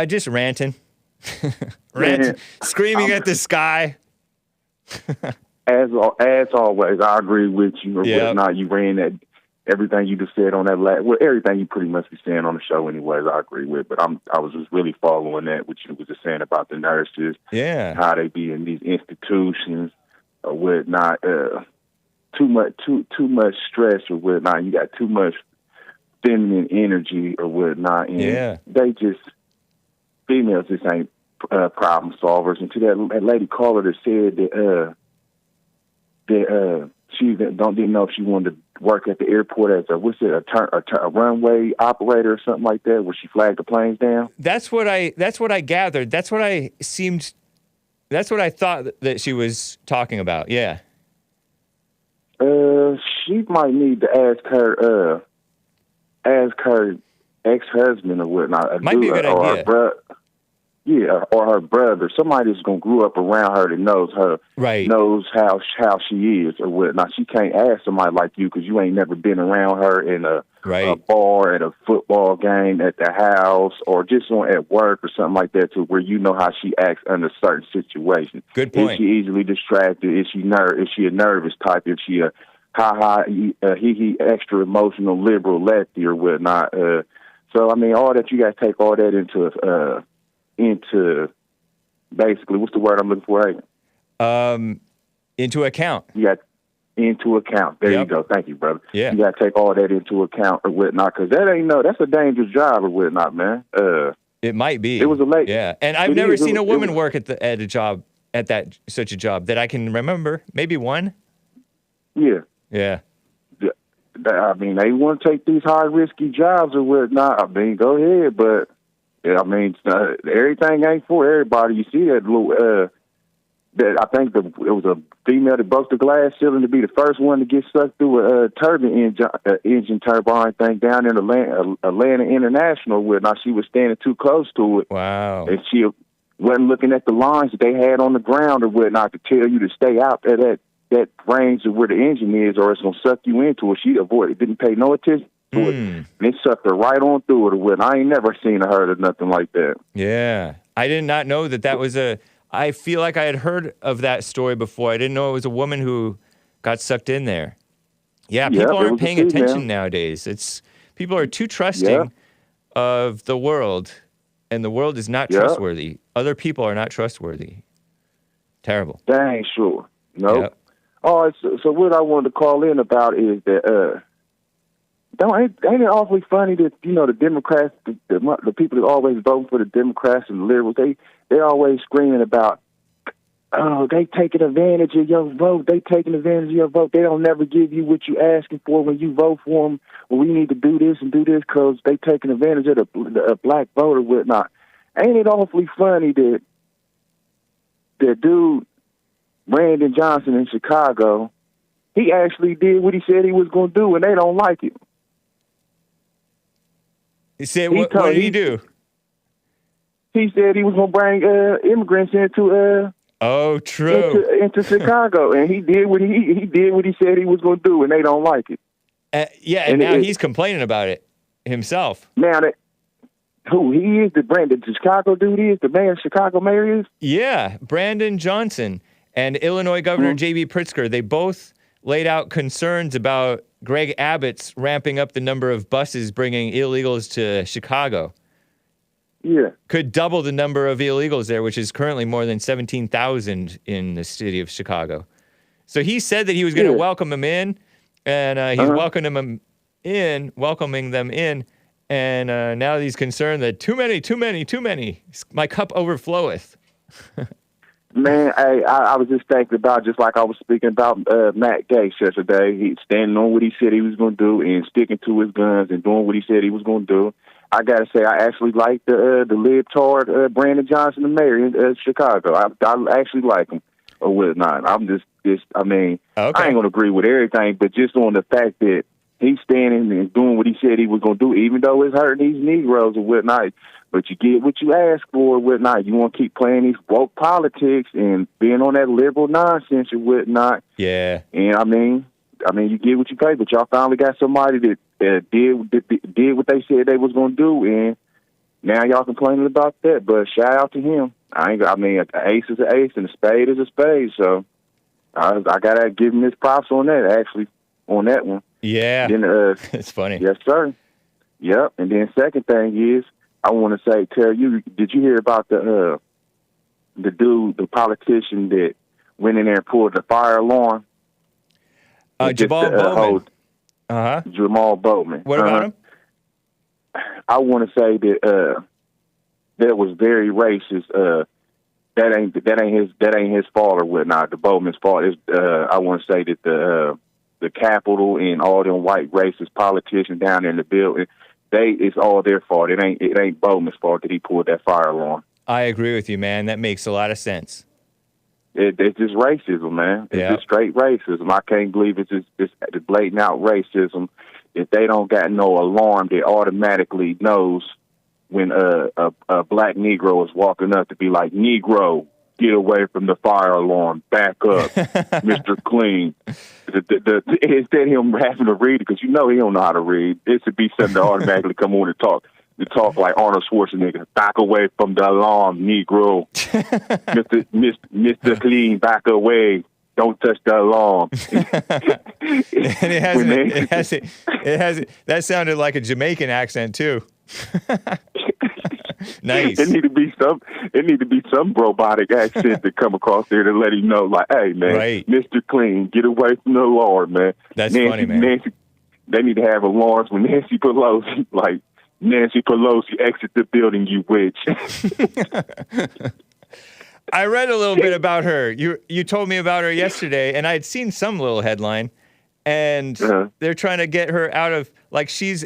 Just ranting. Ranting, screaming at the sky. As always, I agree with you. Or whatnot, you ran that everything you just said on that everything you pretty much be saying on the show anyways, I agree with. But I was just really following that, what you was just saying about the nurses. Yeah. How they be in these institutions or whatnot. Too much stress or whatnot. You got too much feminine energy or whatnot. And females just ain't problem solvers. And to that lady caller that said that she didn't know if she wanted to work at the airport as a runway operator or something like that, where she flagged the planes down. That's what I gathered. That's what I thought that she was talking about. Yeah. She might need to ask her ex-husband or whatnot. Might be a good idea. Or her brother, somebody that's gonna grow up around her that knows her, knows how she is or whatnot. She can't ask somebody like you because you ain't never been around her in a bar, at a football game, at the house, or just at work or something like that, to where you know how she acts under certain situations. Good point. Is she easily distracted? Is she a nervous type? Is she a he extra emotional liberal lefty or whatnot? So I mean, all that you got to take all that into basically, what's the word I'm looking for? Into account. You got into account. There you go. Thank you, brother. Yeah. You got to take all that into account or whatnot, because that's a dangerous job or whatnot, man. It might be. It was a late. Yeah, and I've never seen a woman work at a job such a job that I can remember. Maybe one. Yeah. Yeah. I mean, they want to take these high risky jobs or whatnot. I mean, go ahead, but I mean, everything ain't for everybody. You see that little. That I think it was a female that broke the glass ceiling to be the first one to get sucked through a turbine engine turbine thing down in Atlanta International. Where now she was standing too close to it. Wow! And she wasn't looking at the lines that they had on the ground or whatnot to tell you to stay out at that range of where the engine is, or it's gonna suck you into it. She avoided, didn't pay no attention to it, and it sucked her right on through it. Or what? I ain't never seen or heard of nothing like that. Yeah, I did not know that was a. I feel like I had heard of that story before. I didn't know it was a woman who got sucked in there. Yeah, people aren't paying attention nowadays. People are too trusting of the world, and the world is not trustworthy. Other people are not trustworthy. Terrible. Dang sure. Nope. Yep. All right, so what I wanted to call in about is that ain't it awfully funny that, you know, the Democrats, the people that always vote for the Democrats and the liberals, they always screaming about, oh, they taking advantage of your vote. They taking advantage of your vote. They don't never give you what you asking for when you vote for them. Well, we need to do this and do this because they taking advantage of the black vote or whatnot. Ain't it awfully funny that dude, Brandon Johnson in Chicago, he actually did what he said he was going to do, and they don't like it. He said, what did he do? He said he was going to bring immigrants into into Chicago, and he did what he said he was going to do, and they don't like it. And now he's complaining about it himself. Now who he is, the Chicago dude is, the mayor, Chicago mayor is? Yeah, Brandon Johnson and Illinois Governor J.B. Pritzker, they both laid out concerns about Greg Abbott's ramping up the number of buses bringing illegals to Chicago. Yeah. Could double the number of illegals there, which is currently more than 17,000 in the city of Chicago. So he said that he was going to welcome them in, and he's welcoming them in, And now he's concerned that too many. My cup overfloweth. Man, I was just thinking about, just like I was speaking about Matt Gaetz yesterday. He's standing on what he said he was going to do and sticking to his guns and doing what he said he was going to do. I got to say, I actually like the libtard Brandon Johnson, the mayor in Chicago. I actually like him or whatnot. I'm just I mean, okay. I ain't going to agree with everything, but just on the fact that he's standing and doing what he said he was going to do, even though it's hurting these Negroes or whatnot. But you get what you ask for or whatnot. You want to keep playing these woke politics and being on that liberal nonsense or whatnot. Yeah. And I mean, you get what you pay. But y'all finally got somebody that did what they said they was going to do, and now y'all complaining about that. But shout out to him. An ace is an ace and a spade is a spade. So I gotta give him his props on that. Actually, on that one. Yeah. Then, it's funny. Yes, sir. Yep. And then second thing is, I want to say, tell you, did you hear about the dude, the politician that went in there and pulled the fire alarm? Jamaal Bowman. Jamaal Bowman. What about him? I want to say that was very racist. That ain't his fault or whatnot. The Bowman's fault. I want to say that the Capitol and all them white racist politicians down there in the building, it's all their fault. It ain't Bowman's fault that he pulled that fire alarm. I agree with you, man. That makes a lot of sense. It's just racism, man. It's just straight racism. I can't believe it's blatant out racism. If they don't got no alarm that automatically knows when a black Negro is walking up to be like, Negro, get away from the fire alarm, back up, Mr. Clean. Instead of him having to read it, because you know he don't know how to read, it should be something to automatically come on and talk like Arnold Schwarzenegger. Back away from the alarm, Negro. Mr. Clean, back away. Don't touch the alarm. And it has that sounded like a Jamaican accent too. Nice. It need to be some robotic accent to come across there to let him know, like, hey man, right. Mr. Clean, get away from the alarm, man. That's funny, man. They need to have alarms when Nancy Pelosi, like, Nancy Pelosi, exit the building, you witch. I read a little bit about her. You told me about her yesterday, and I had seen some little headline, and they're trying to get her out of, like, she's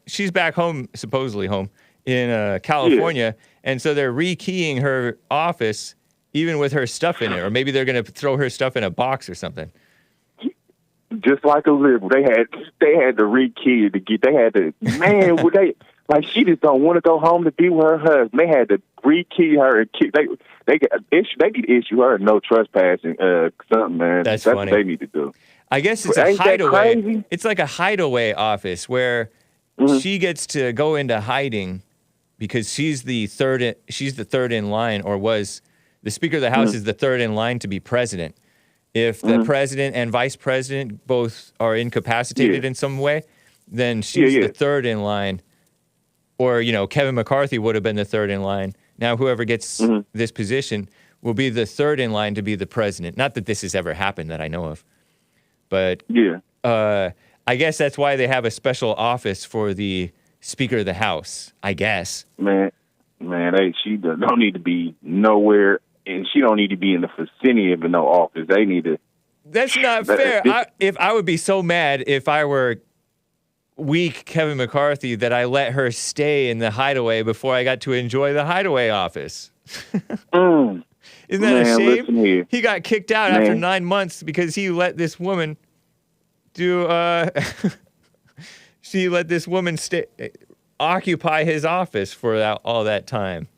she's back home, supposedly home in California, and so they're rekeying her office, even with her stuff in it, or maybe they're going to throw her stuff in a box or something. Just like a liberal, they had to rekey it to get. They had to, man. Would they like? She just don't want to go home to be with her husband. They had to rekey her and they could issue her a no trespassing something, man. That's funny. What they need to do. I guess it's a hideaway. It's like a hideaway office where she gets to go into hiding because she's the third in line, or was the Speaker of the House is the third in line to be president. If the president and vice president both are incapacitated in some way, then she's the third in line. Or, Kevin McCarthy would have been the third in line. Now, whoever gets this position will be the third in line to be the president. Not that this has ever happened that I know of. But I guess that's why they have a special office for the Speaker of the House, I guess. Man, she don't need to be nowhere. And she don't need to be in the vicinity of no office. They need to. That's not fair. I would be so mad if I were weak Kevin McCarthy that I let her stay in the hideaway before I got to enjoy the hideaway office. Isn't that a shame? He got kicked out after 9 months because he let this woman she let this woman occupy his office for all that time.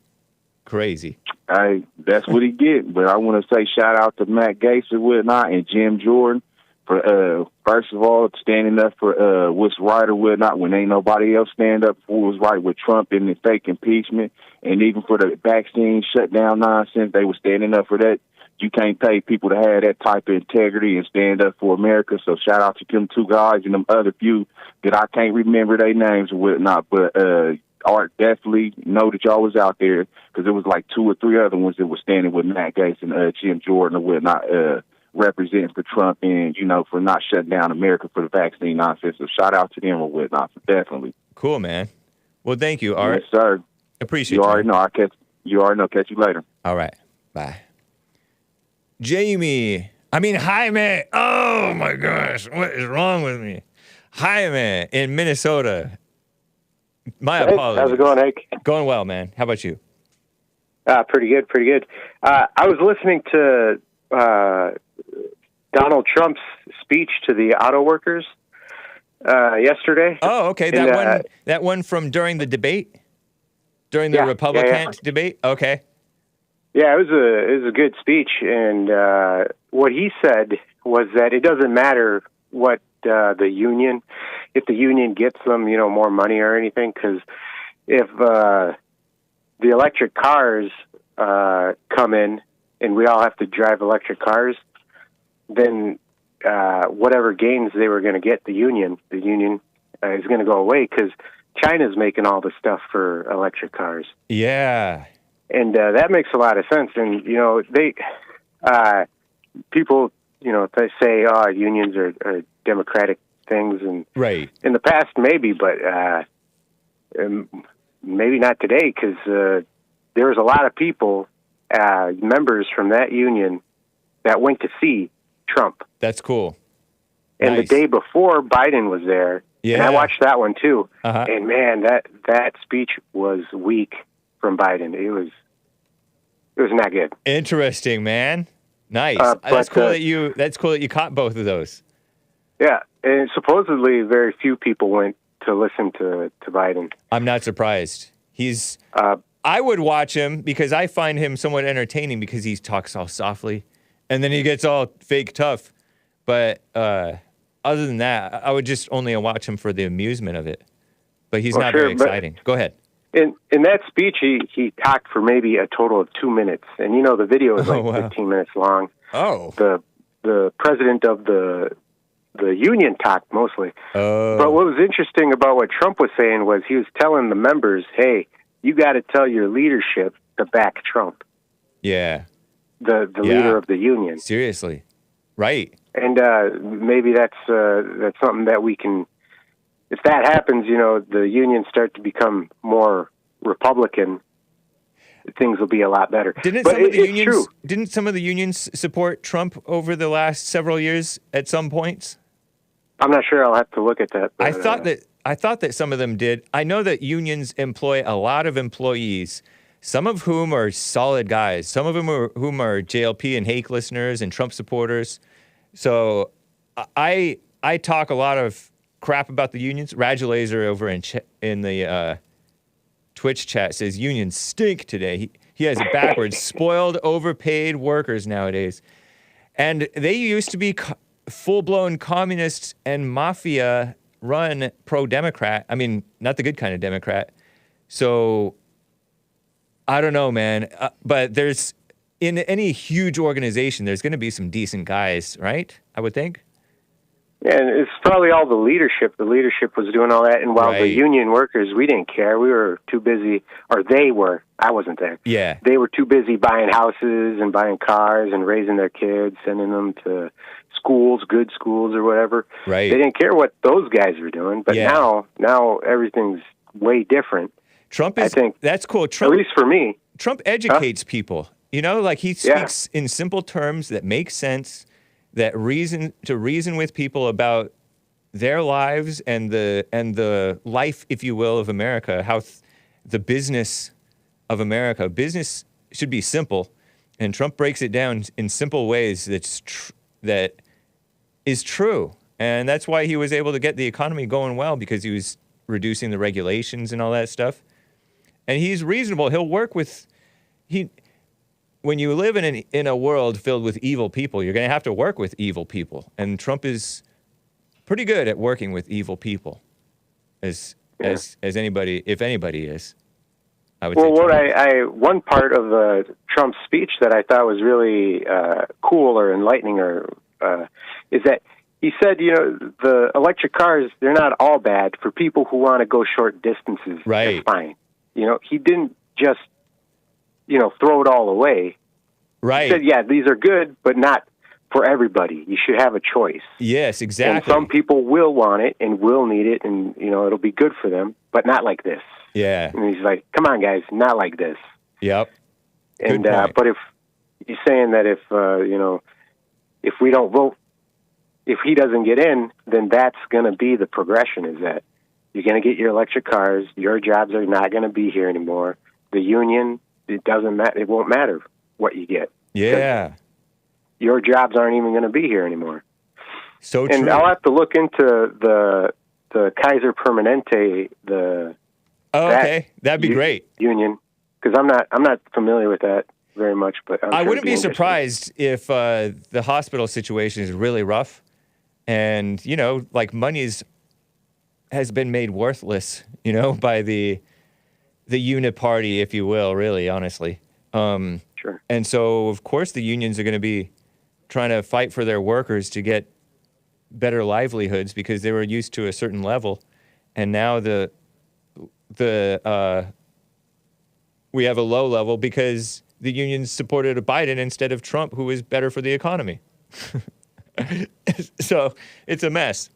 Crazy. That's what he get. But I want to say shout out to Matt Gaetz and whatnot and Jim Jordan for first of all standing up for what's right or whatnot when ain't nobody else stand up for what's right with Trump and the fake impeachment, and even for the vaccine shutdown nonsense, they were standing up for that. You can't pay people to have that type of integrity and stand up for America. So shout out to them two guys and them other few that I can't remember their names or whatnot, but Art definitely know that y'all was out there, because there was like 2 or 3 other ones that were standing with Matt Gaetz and Jim Jordan or whatnot represent for Trump and, for not shutting down America for the vaccine nonsense. So shout out to them or whatnot. So definitely. Cool, man. Well, thank you, Art. Yes, sir. Appreciate you. You already know. You already know. Catch you later. All right. Bye. Jaime. Oh, my gosh. What is wrong with me? Jaime in Minnesota. My apologies. How's it going, Hake? Going well, man. How about you? Pretty good. I was listening to Donald Trump's speech to the auto workers yesterday. Oh, okay. That one from during the debate? During the Republican debate? Okay. Yeah, it was a good speech, and what he said was that it doesn't matter what if the union gets them, more money or anything, because if the electric cars come in and we all have to drive electric cars, then whatever gains they were going to get, the union is going to go away because China's making all the stuff for electric cars. Yeah. And that makes a lot of sense. And, people, they say, unions are democratic things. And right. In the past, maybe, but maybe not today, because there was a lot of people, members from that union, that went to see Trump. That's cool. And nice. The day before, Biden was there. Yeah. And I watched that one, too. Uh-huh. And, man, that speech was weak from Biden. It was not good. Interesting, man. Nice. That's cool that you caught both of those. Yeah, and supposedly very few people went to listen to Biden. I'm not surprised. He's. I would watch him because I find him somewhat entertaining because he talks all softly, and then he gets all fake tough. But other than that, I would just only watch him for the amusement of it. But he's not very exciting. Go ahead. In that speech, he talked for maybe a total of 2 minutes, and the video is 15 minutes long. Oh, the president of the union talked mostly. Oh. But what was interesting about what Trump was saying was he was telling the members, "Hey, you got to tell your leadership to back Trump." Yeah, the leader of the union. Seriously, right? And maybe that's something that we can. If that happens, the unions start to become more Republican, things will be a lot better. Didn't some of the unions support Trump over the last several years at some points? I'm not sure. I'll have to look at that. But, I thought that some of them did. I know that unions employ a lot of employees, some of whom are solid guys, some of whom are JLP and Hake listeners and Trump supporters. So I talk a lot of crap about the unions. Raj Laser over in the Twitch chat says unions stink today. He has it backwards. Spoiled, overpaid workers nowadays. And they used to be full-blown communists and mafia-run pro-Democrat. I mean, not the good kind of Democrat. So, I don't know, man. But in any huge organization, there's going to be some decent guys, right? I would think. Yeah, and it's probably all the leadership. The leadership was doing all that, and while the union workers, we didn't care. We were too busy, or they were. I wasn't there. Yeah. They were too busy buying houses and buying cars and raising their kids, sending them to schools, good schools or whatever. Right. They didn't care what those guys were doing, but now everything's way different. I think that's cool. Trump, at least for me. Trump educates people. He speaks in simple terms that make sense. That reason with people about their lives and the life, if you will, of America, how the business of America. Business should be simple, and Trump breaks it down in simple ways that is true. And that's why he was able to get the economy going well, because he was reducing the regulations and all that stuff. And he's reasonable. He'll work with when you live in a world filled with evil people, you're going to have to work with evil people. And Trump is pretty good at working with evil people, as anybody, if anybody is. I would say. Well, one part of Trump's speech that I thought was really cool or enlightening, is that he said, the electric cars, they're not all bad for people who want to go short distances. Right. That's fine. He didn't just throw it all away. Right. He said, yeah, these are good, but not for everybody. You should have a choice. Yes, exactly. And some people will want it and will need it, and it'll be good for them, but not like this. Yeah. And he's like, "Come on, guys, not like this." Yep. And but if he's saying that if if we don't vote, if he doesn't get in, then that's going to be the progression. Is that you're going to get your electric cars, your jobs are not going to be here anymore. The union, it doesn't matter. It won't matter what you get. Yeah. Your jobs aren't even going to be here anymore. So true. And I'll have to look into the Kaiser Permanente, okay, that'd be great. Union, because I'm not familiar with that very much. But I wouldn't be surprised if the hospital situation is really rough, and like money has been made worthless, by the uniparty, if you will. Really, honestly. Sure. And so, of course, the unions are going to be trying to fight for their workers to get better livelihoods because they were used to a certain level, and now we have a low level because the unions supported a Biden instead of Trump, who is better for the economy. So it's a mess.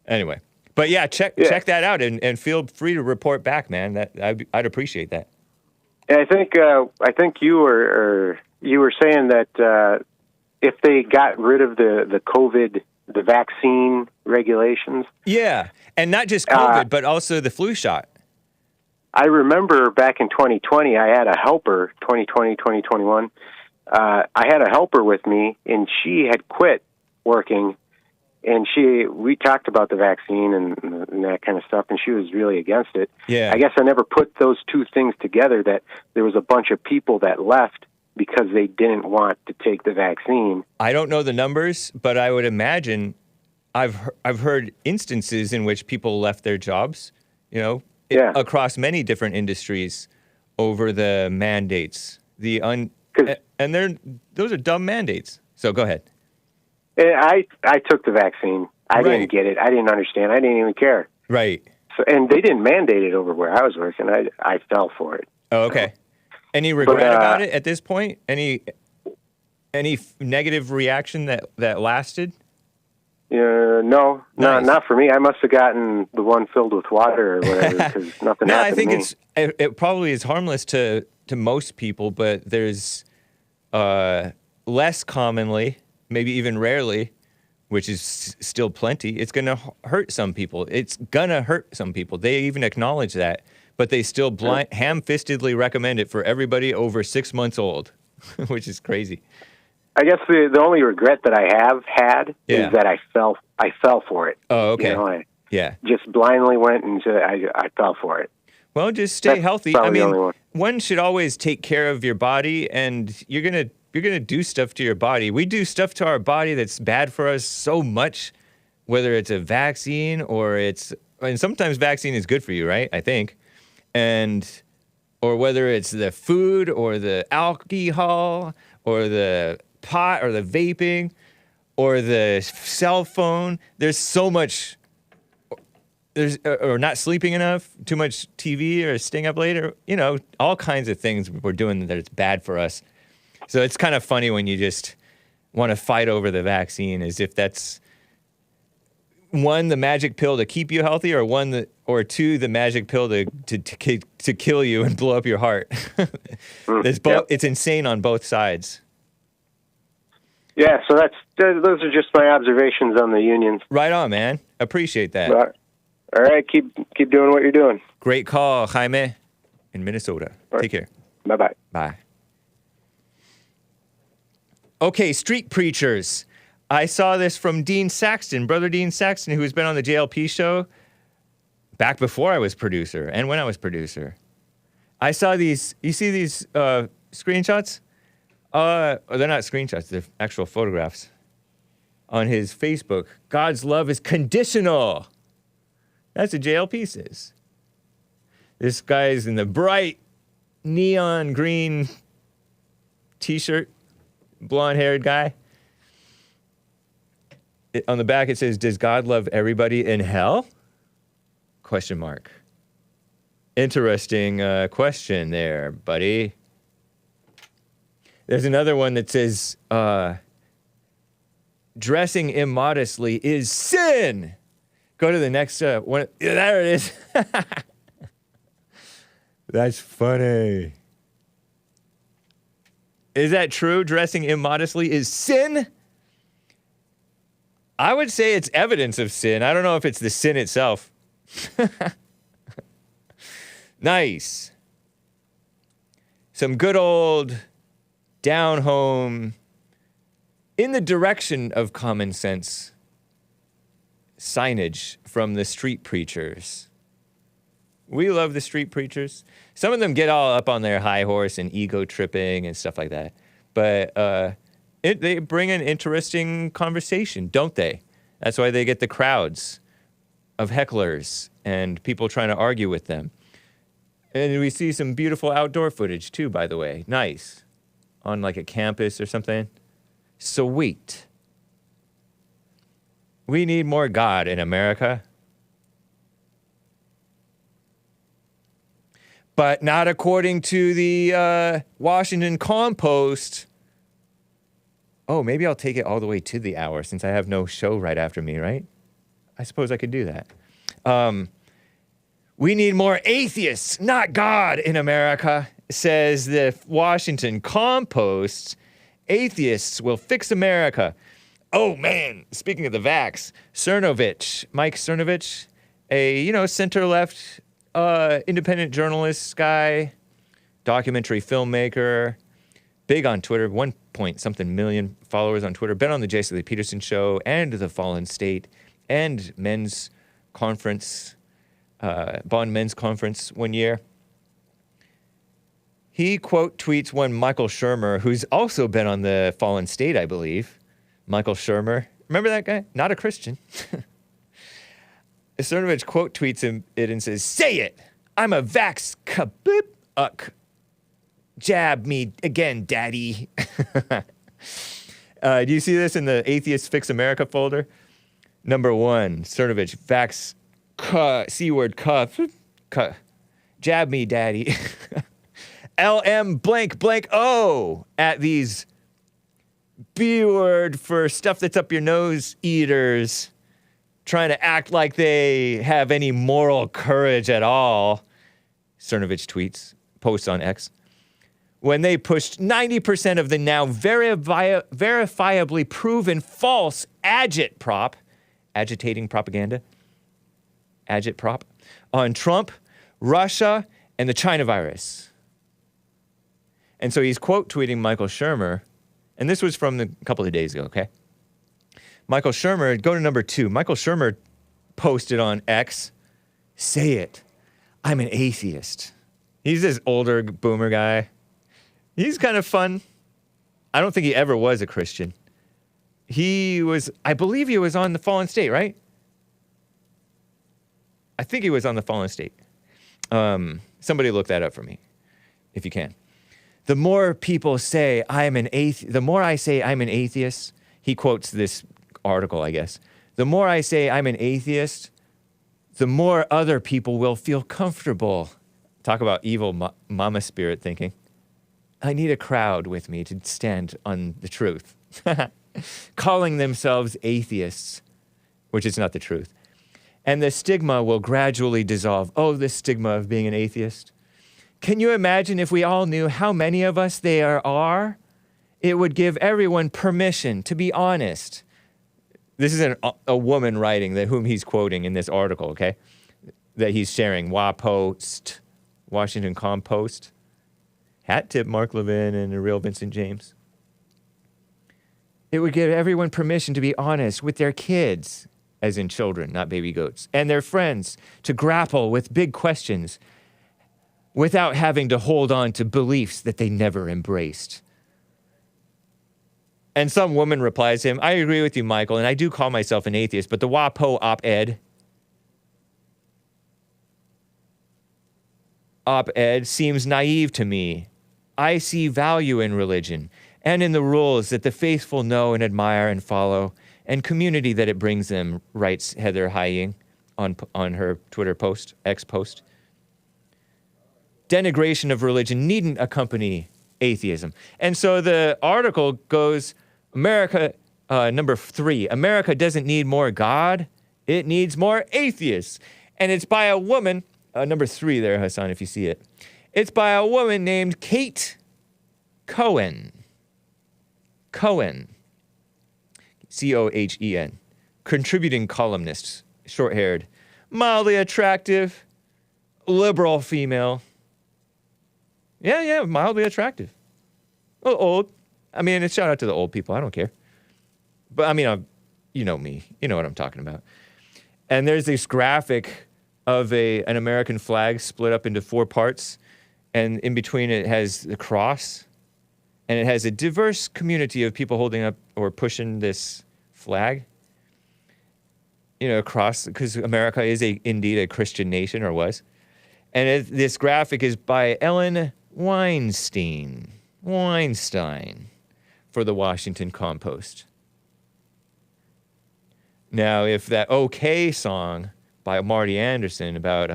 Anyway, but yeah, check that out and feel free to report back, man. I'd appreciate that. And I think you were saying that if they got rid of the COVID, the vaccine regulations. Yeah, and not just COVID, but also the flu shot. I remember back in 2020, I had a helper, 2020, 2021. I had a helper with me, and she had quit working, and we talked about the vaccine and that kind of stuff, and she was really against it. Yeah. I guess I never put those two things together, that there was a bunch of people that left because they didn't want to take the vaccine. I don't know the numbers, but I would imagine I've heard instances in which people left their jobs, across many different industries over the mandates. And those are dumb mandates. So go ahead. I took the vaccine. I didn't get it. I didn't understand. I didn't even care. Right. So, and they didn't mandate it over where I was working. I fell for it. Oh, okay. Any regret about it at this point? Any negative reaction that lasted? No, Nice. not for me. I must have gotten the one filled with water or whatever because nothing happened. I think to me. it probably is harmless to most people, but there's less commonly, maybe even rarely, which is still plenty. It's going to hurt some people. It's going to hurt some people. They even acknowledge that, but they still ham-fistedly recommend it for everybody over 6 months old, which is crazy. I guess the only regret that I have had is that I fell for it. Oh, okay. I just blindly went and I fell for it. Well, just stay healthy. I mean, one should always take care of your body, and you're gonna do stuff to your body. We do stuff to our body that's bad for us so much, whether it's a vaccine and sometimes vaccine is good for you, right? I think, or whether it's the food or the alcohol or the pot or the vaping or the cell phone. There's so much. Or not sleeping enough, too much TV or staying up later, all kinds of things we're doing that it's bad for us. So it's kind of funny when you just want to fight over the vaccine, as if that's one, the magic pill to keep you healthy, or two, the magic pill to kill you and blow up your heart. It's insane on both sides. Yeah, so those are just my observations on the unions. Right on, man. Appreciate that. All right, keep doing what you're doing. Great call, Jaime, in Minnesota. Right. Take care. Bye-bye. Bye. Okay, street preachers. I saw this from Dean Saxton, Brother Dean Saxton, who's been on the JLP show back before I was producer and when I was producer. I saw these, you see these screenshots? They're not screenshots, they're actual photographs. On his Facebook, God's love is conditional. That's what JLP says. This guy's in the bright neon green t-shirt, blonde-haired guy. On the back it says, does God love everybody in hell? Question mark. Interesting question there, buddy. There's another one that says, dressing immodestly is sin. Go to the next one. Yeah, there it is. That's funny. Is that true? Dressing immodestly is sin? I would say it's evidence of sin. I don't know if it's the sin itself. Nice. Some good old down home, in the direction of common sense signage from the street preachers. We love the street preachers. Some of them get all up on their high horse and ego tripping and stuff like that. But they bring an interesting conversation, don't they? That's why they get the crowds of hecklers and people trying to argue with them. And we see some beautiful outdoor footage too, by the way. Nice. On like a campus or something. Sweet. We need more God in America. But not according to the Washington Compost. Oh, maybe I'll take it all the way to the hour since I have no show right after me, right? I suppose I could do that. We need more atheists, not God in America, says the Washington Compost. Atheists will fix America. Oh, man, speaking of the vax, Mike Cernovich, a, center-left independent journalist guy, documentary filmmaker, big on Twitter, 1-point-something million followers on Twitter, been on the Jason Peterson Show and The Fallen State and men's conference, Bond Men's Conference one year. He quote tweets one Michael Shermer, who's also been on The Fallen State, I believe. Michael Shermer. Remember that guy? Not a Christian. Cernovich quote tweets it and says, "Say it! I'm a vax kaboop uck. Jab me again, daddy." Do you see this in the Atheists Fix America folder? Number 1, Cernovich, vax, C-word, cuff, jab me, daddy. LM blank blank O at these B-word for stuff that's up your nose eaters trying to act like they have any moral courage at all. Cernovich tweets, posts on X. When they pushed 90% of the now verifiably proven false agitating propaganda, agitprop, on Trump, Russia, and the China virus. And so he's quote tweeting Michael Shermer, and this was from a couple of days ago, okay? Michael Shermer, go to number 2. Michael Shermer posted on X, "Say it, I'm an atheist." He's this older boomer guy. He's kind of fun. I don't think he ever was a Christian. I believe he was on The Fallen State, right? I think he was on The Fallen State. Somebody look that up for me, if you can. The more people say the more I say I'm an atheist, he quotes this article, I guess. The more I say I'm an atheist, the more other people will feel comfortable. Talk about evil mama spirit thinking. I need a crowd with me to stand on the truth. Calling themselves atheists, which is not the truth. And the stigma will gradually dissolve. Oh, the stigma of being an atheist. Can you imagine if we all knew how many of us there are? It would give everyone permission to be honest. This is a woman writing whom he's quoting in this article, okay? That he's sharing. WaPost, Washington Compost. Hat tip Mark Levin and the real Vincent James. It would give everyone permission to be honest with their kids, as in children, not baby goats, and their friends to grapple with big questions without having to hold on to beliefs that they never embraced. And some woman replies to him, "I agree with you, Michael, and I do call myself an atheist, but the WaPo op-ed seems naive to me. I see value in religion and in the rules that the faithful know and admire and follow, and community that it brings them," writes Heather Hying on her Twitter post, X post. Denigration of religion needn't accompany atheism. And so the article goes, America Number 3, America doesn't need more God. It needs more atheists. And it's by a woman, number 3 there, Hassan, if you see it. It's by a woman named Kate Cohen. Cohen. Cohen. Contributing columnist, short-haired, mildly attractive, liberal female. Yeah, mildly attractive. A little old. I mean, it's shout out to the old people. I don't care. But I mean, you know me. You know what I'm talking about. And there's this graphic of an American flag split up into 4 parts. And in between it has the cross. And it has a diverse community of people holding up or pushing this flag. Across, because America is indeed a Christian nation, or was. And this graphic is by Ellen Weinstein for the Washington Compost. Now, if that OK song by Marty Anderson about,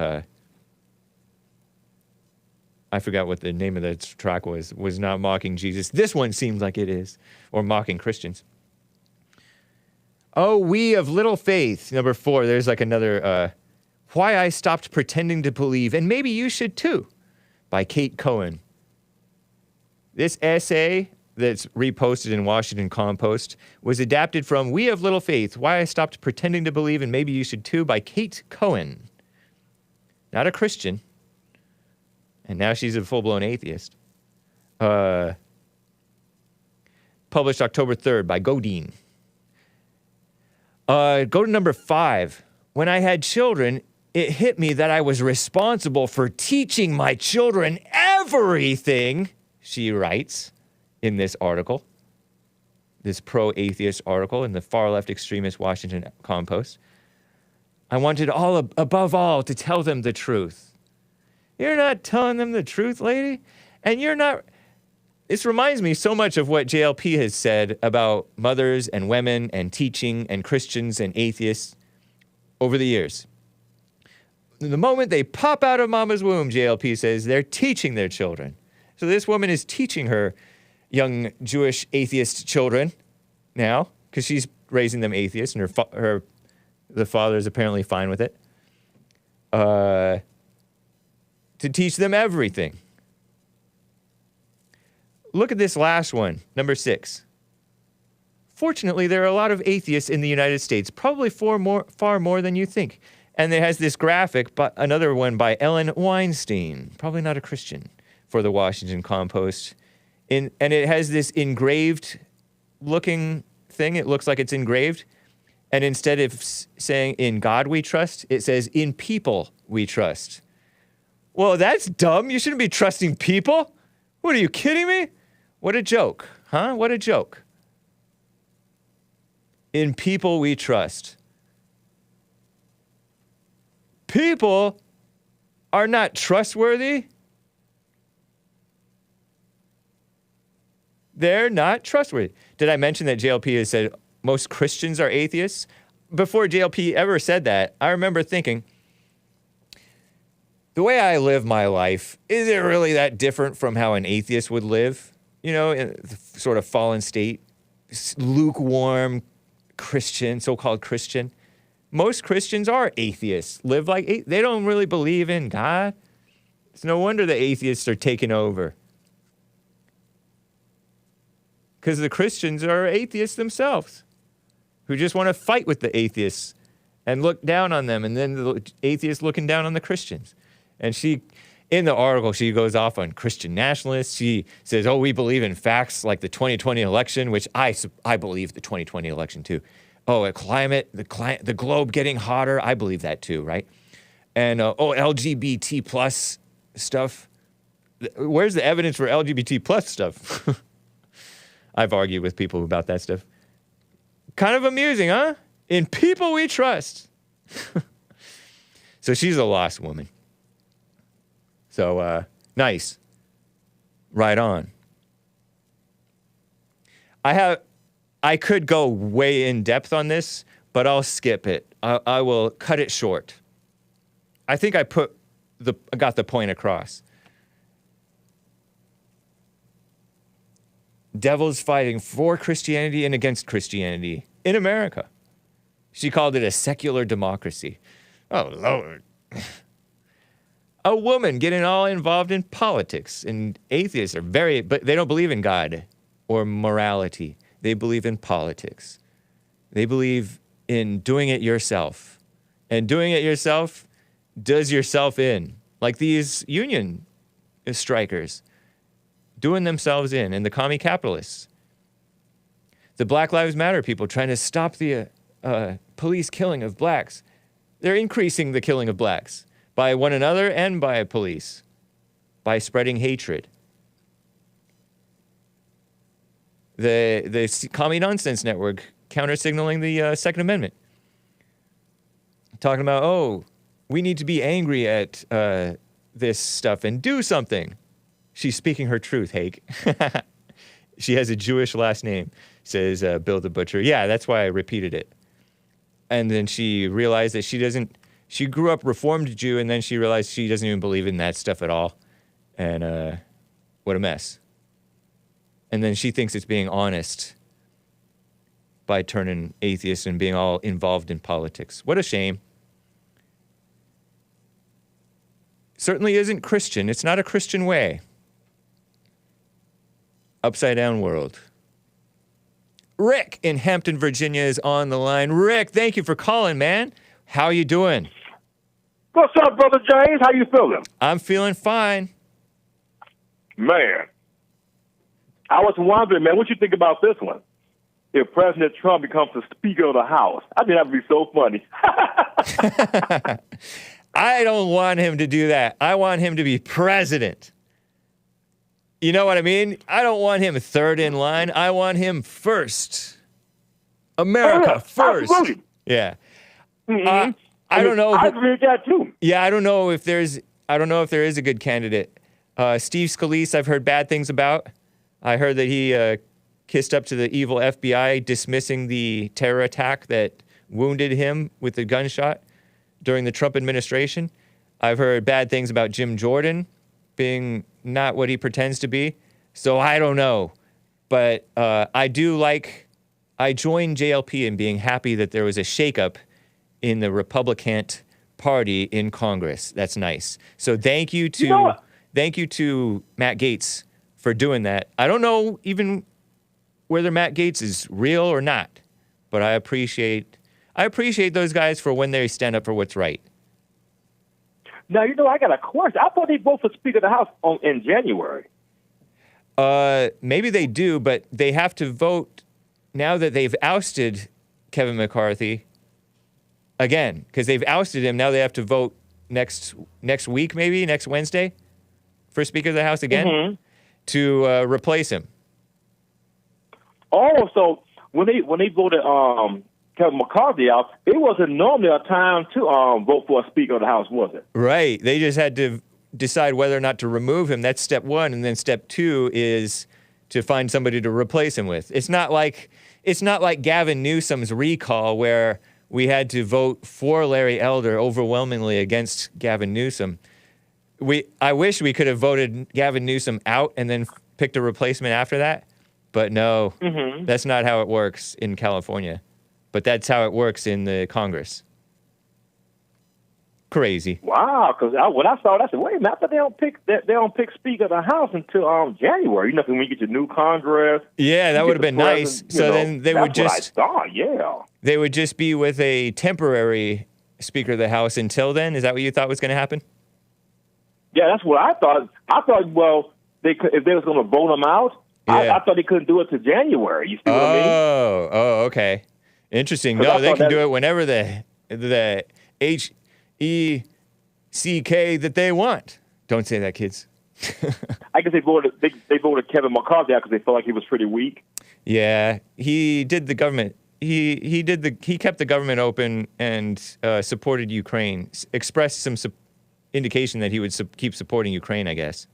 I forgot what the name of that track was not mocking Jesus, this one seems like it is, or mocking Christians. Oh, we of little faith. Number 4, there's like another, Why I Stopped Pretending to Believe, and Maybe You Should Too, by Kate Cohen. This essay that's reposted in Washington Compost was adapted from We of Little Faith, Why I Stopped Pretending to Believe, and Maybe You Should Too, by Kate Cohen. Not a Christian. And now she's a full-blown atheist. Published October 3rd by Godine. Go to number 5. When I had children, it hit me that I was responsible for teaching my children everything, she writes in this article, this pro-atheist article in the far-left extremist Washington Compost. I wanted above all to tell them the truth. You're not telling them the truth, lady? And you're not... This reminds me so much of what JLP has said about mothers and women and teaching and Christians and atheists over the years. The moment they pop out of mama's womb, JLP says, they're teaching their children. So this woman is teaching her young Jewish atheist children now, because she's raising them atheists, and the father is apparently fine with it, to teach them everything. Look at this last one, number 6. Fortunately, there are a lot of atheists in the United States, probably far more than you think. And it has this graphic, but another one by Ellen Weinstein, probably not a Christian, for the Washington Compost. And it has this engraved looking thing. It looks like it's engraved. And instead of saying, in God we trust, it says, in people we trust. Well, that's dumb. You shouldn't be trusting people. What, are you kidding me? What a joke, huh? What a joke. In people we trust. People are not trustworthy. They're not trustworthy. Did I mention that JLP has said most Christians are atheists? Before JLP ever said that, I remember thinking, the way I live my life, is it really that different from how an atheist would live? You know, in the sort of fallen state, lukewarm Christian, so-called Christian. Most Christians are atheists, live like they don't really believe in God. It's no wonder the atheists are taking over. Because the Christians are atheists themselves, who just want to fight with the atheists and look down on them, and then the atheists looking down on the Christians. And she, in the article, she goes off on Christian nationalists. She says, oh, we believe in facts like the 2020 election, which I believe the 2020 election too. Oh, the globe getting hotter. I believe that too, right? And, LGBT plus stuff. Where's the evidence for LGBT plus stuff? I've argued with people about that stuff. Kind of amusing, huh? In people we trust. So she's a lost woman. So, nice. Right on. I could go way in depth on this, but I'll skip it. I will cut it short. I think I got the point across. devils fighting for Christianity and against Christianity in America. She called it a secular democracy. Oh, Lord. A woman getting all involved in politics. And atheists are but they don't believe in God or morality. They believe in politics. They believe in doing it yourself. And doing it yourself does yourself in. Like these union strikers doing themselves in, and the commie capitalists. The Black Lives Matter people trying to stop the police killing of blacks. They're increasing the killing of blacks by one another and by police, by spreading hatred. The Commie Nonsense Network counter-signaling the Second Amendment. Talking about, we need to be angry at this stuff and do something. She's speaking her truth, Hake. She has a Jewish last name, says Bill the Butcher. Yeah, that's why I repeated it. And then she realized that she grew up Reformed Jew, and then she realized she doesn't even believe in that stuff at all. And what a mess. And then she thinks it's being honest by turning atheist and being all involved in politics. What a shame. Certainly isn't Christian. It's not a Christian way. Upside down world. Rick in Hampton, Virginia is on the line. Rick, thank you for calling, man. How you doing? What's up, Brother James? How you feeling? I'm feeling fine. Man, I was wondering, man, what you think about this one? If President Trump becomes the Speaker of the House, I think that would be so funny. I don't want him to do that. I want him to be president. You know what I mean? I don't want him third in line. I want him first. America first. Absolutely. Yeah. Mm-hmm. I don't know. I agree with that too. Yeah, I don't know if there is a good candidate. Steve Scalise, I've heard bad things about. I heard that he kissed up to the evil FBI, dismissing the terror attack that wounded him with a gunshot during the Trump administration. I've heard bad things about Jim Jordan being not what he pretends to be. So I don't know. But I joined JLP in being happy that there was a shakeup in the Republican Party in Congress. That's nice. So thank you to Matt Gaetz for doing that. I don't know even whether Matt Gaetz is real or not, but I appreciate those guys for when they stand up for what's right. Now, I got a question. I thought they voted for Speaker of the House in January. Maybe they do, but they have to vote now that they've ousted Kevin McCarthy again, because they've ousted him. Now they have to vote next week, maybe next Wednesday, for Speaker of the House again to replace him. Oh, so when they voted Kevin McCarthy out, it wasn't normally a time to vote for a Speaker of the House, was it? Right. They just had to decide whether or not to remove him. That's step one, and then step two is to find somebody to replace him with. It's not like Gavin Newsom's recall where we had to vote for Larry Elder overwhelmingly against Gavin Newsom. I wish we could have voted Gavin Newsom out and then picked a replacement after that, but no, that's not how it works in California. But that's how it works in the Congress. Crazy. Wow, because when I saw that, I said, wait a minute, I thought they don't pick Speaker of the House until January. When you get your new Congress. Yeah, that would have been nice. So then they would just. What I thought, yeah. They would just be with a temporary Speaker of the House until then. Is that what you thought was going to happen? Yeah, that's what I thought. I thought, well, if they was going to vote them out, I thought they couldn't do it to January. You see what I mean? Oh, okay. Interesting. No, they can do it whenever the HECK that they want. Don't say that, kids. I guess they voted Kevin McCarthy out because they felt like he was pretty weak. Yeah, he did the government. He kept the government open and supported Ukraine. Expressed some indication that he would keep supporting Ukraine, I guess.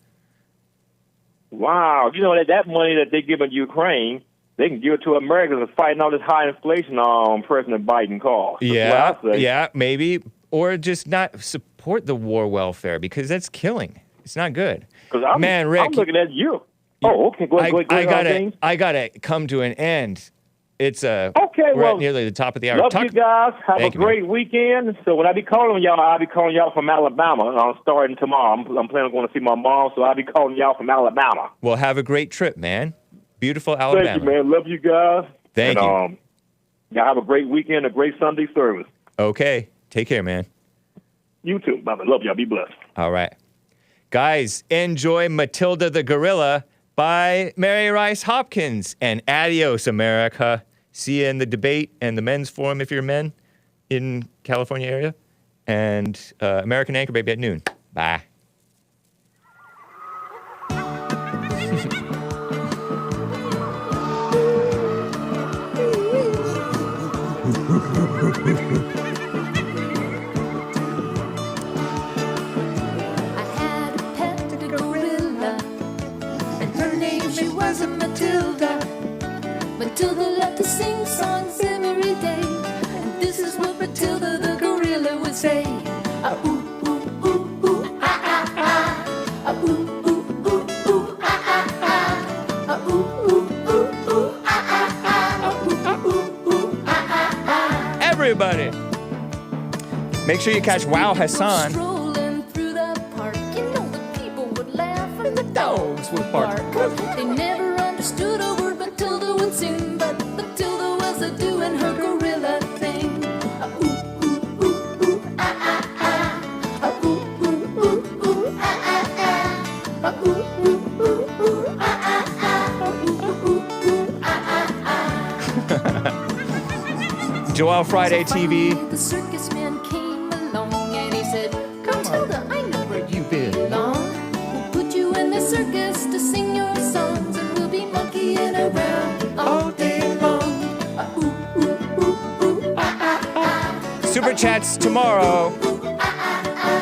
Wow, that money that they give in Ukraine, they can give it to Americans and fighting all this high inflation President Biden caused. Yeah, maybe. Or just not support the war welfare because that's killing. It's not good. Man, Rick, I'm looking at you. Oh, okay. Go ahead. I gotta come to an end. It's okay. We're Well, at nearly the top of the hour. Love you guys. Have Thank a you, great weekend. So when I be calling y'all, I'll be calling y'all from Alabama. I'm starting tomorrow. I'm planning on going to see my mom, so I'll be calling y'all from Alabama. Well, have a great trip, man. Beautiful Alabama. Thank you, man. Love you guys. Thank you. Y'all have a great weekend, a great Sunday service. Okay. Take care, man. You too. Bye-bye. Love y'all. Be blessed. All right. Guys, enjoy Matilda the Gorilla by Mary Rice Hopkins. And adios, America. See you in the debate and the men's forum if you're men in California area. And American Anchor Baby at noon. Bye. Matilda. Matilda loved to sing songs every day. And this is what Matilda the gorilla would say. Ah, ooh, ooh, ooh, ooh, ah, ah, ah. Ah, ooh, ooh, ooh, ooh, ah, ah, ah. Ah, ooh, ooh, ooh, ooh, ah, ah, ah. Ah, ooh, ooh, ooh, ah, ah, ah. Everybody, make sure you catch Wow Hassan. Strolling through the park, you know the people would laugh and the dogs would bark. They never understood a word Matilda would sing, but Matilda was a doing her gorilla thing. Ah, ooh, ooh, ooh, ooh, ah, ah, ah. Ah, ooh, ooh, ooh, ooh, ah, ah, ah. Ah, ooh, ooh, ooh, ooh, ah, ah, ah. Ah, ooh, ooh, ooh, ah, ah, ah. Joel Friday TV. The circus man came along and he said, Matilda, I know where you belong. We'll put you in the circus to sing your songs, and we'll be monkeying around all day long. Ah, ooh, ooh, ooh, ooh, ah, ah, ah. Super chats tomorrow. Ah, ah, ah.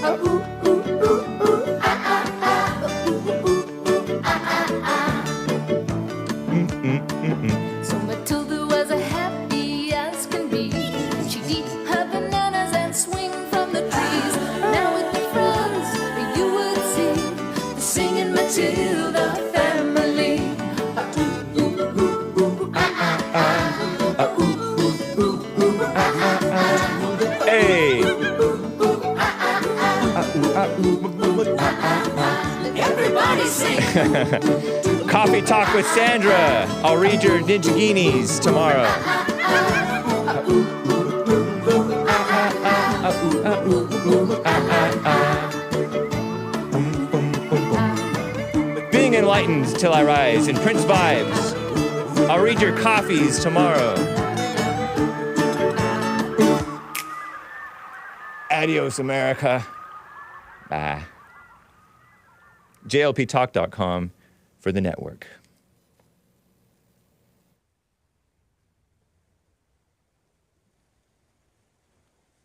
Ah, ooh, ooh, ooh, ooh, ah, ah, ah. Ah, ooh, ooh, ooh, ah, ah, ah. So Matilda was as happy as can be. She'd eat her bananas and swing from the trees. Now with the friends you would see the singing Matilda family. Ah, ooh, ooh, ooh, ooh, ah, ah, ah. Ah, ooh, ooh, ooh, ooh, ah, ah, ah. Hey. Everybody sing. Coffee Talk with Sandra. I'll read your Ninjaginis tomorrow. Being enlightened till I rise in Prince Vibes. I'll read your coffees tomorrow. Adios, America. Bye. JLPtalk.com for the network.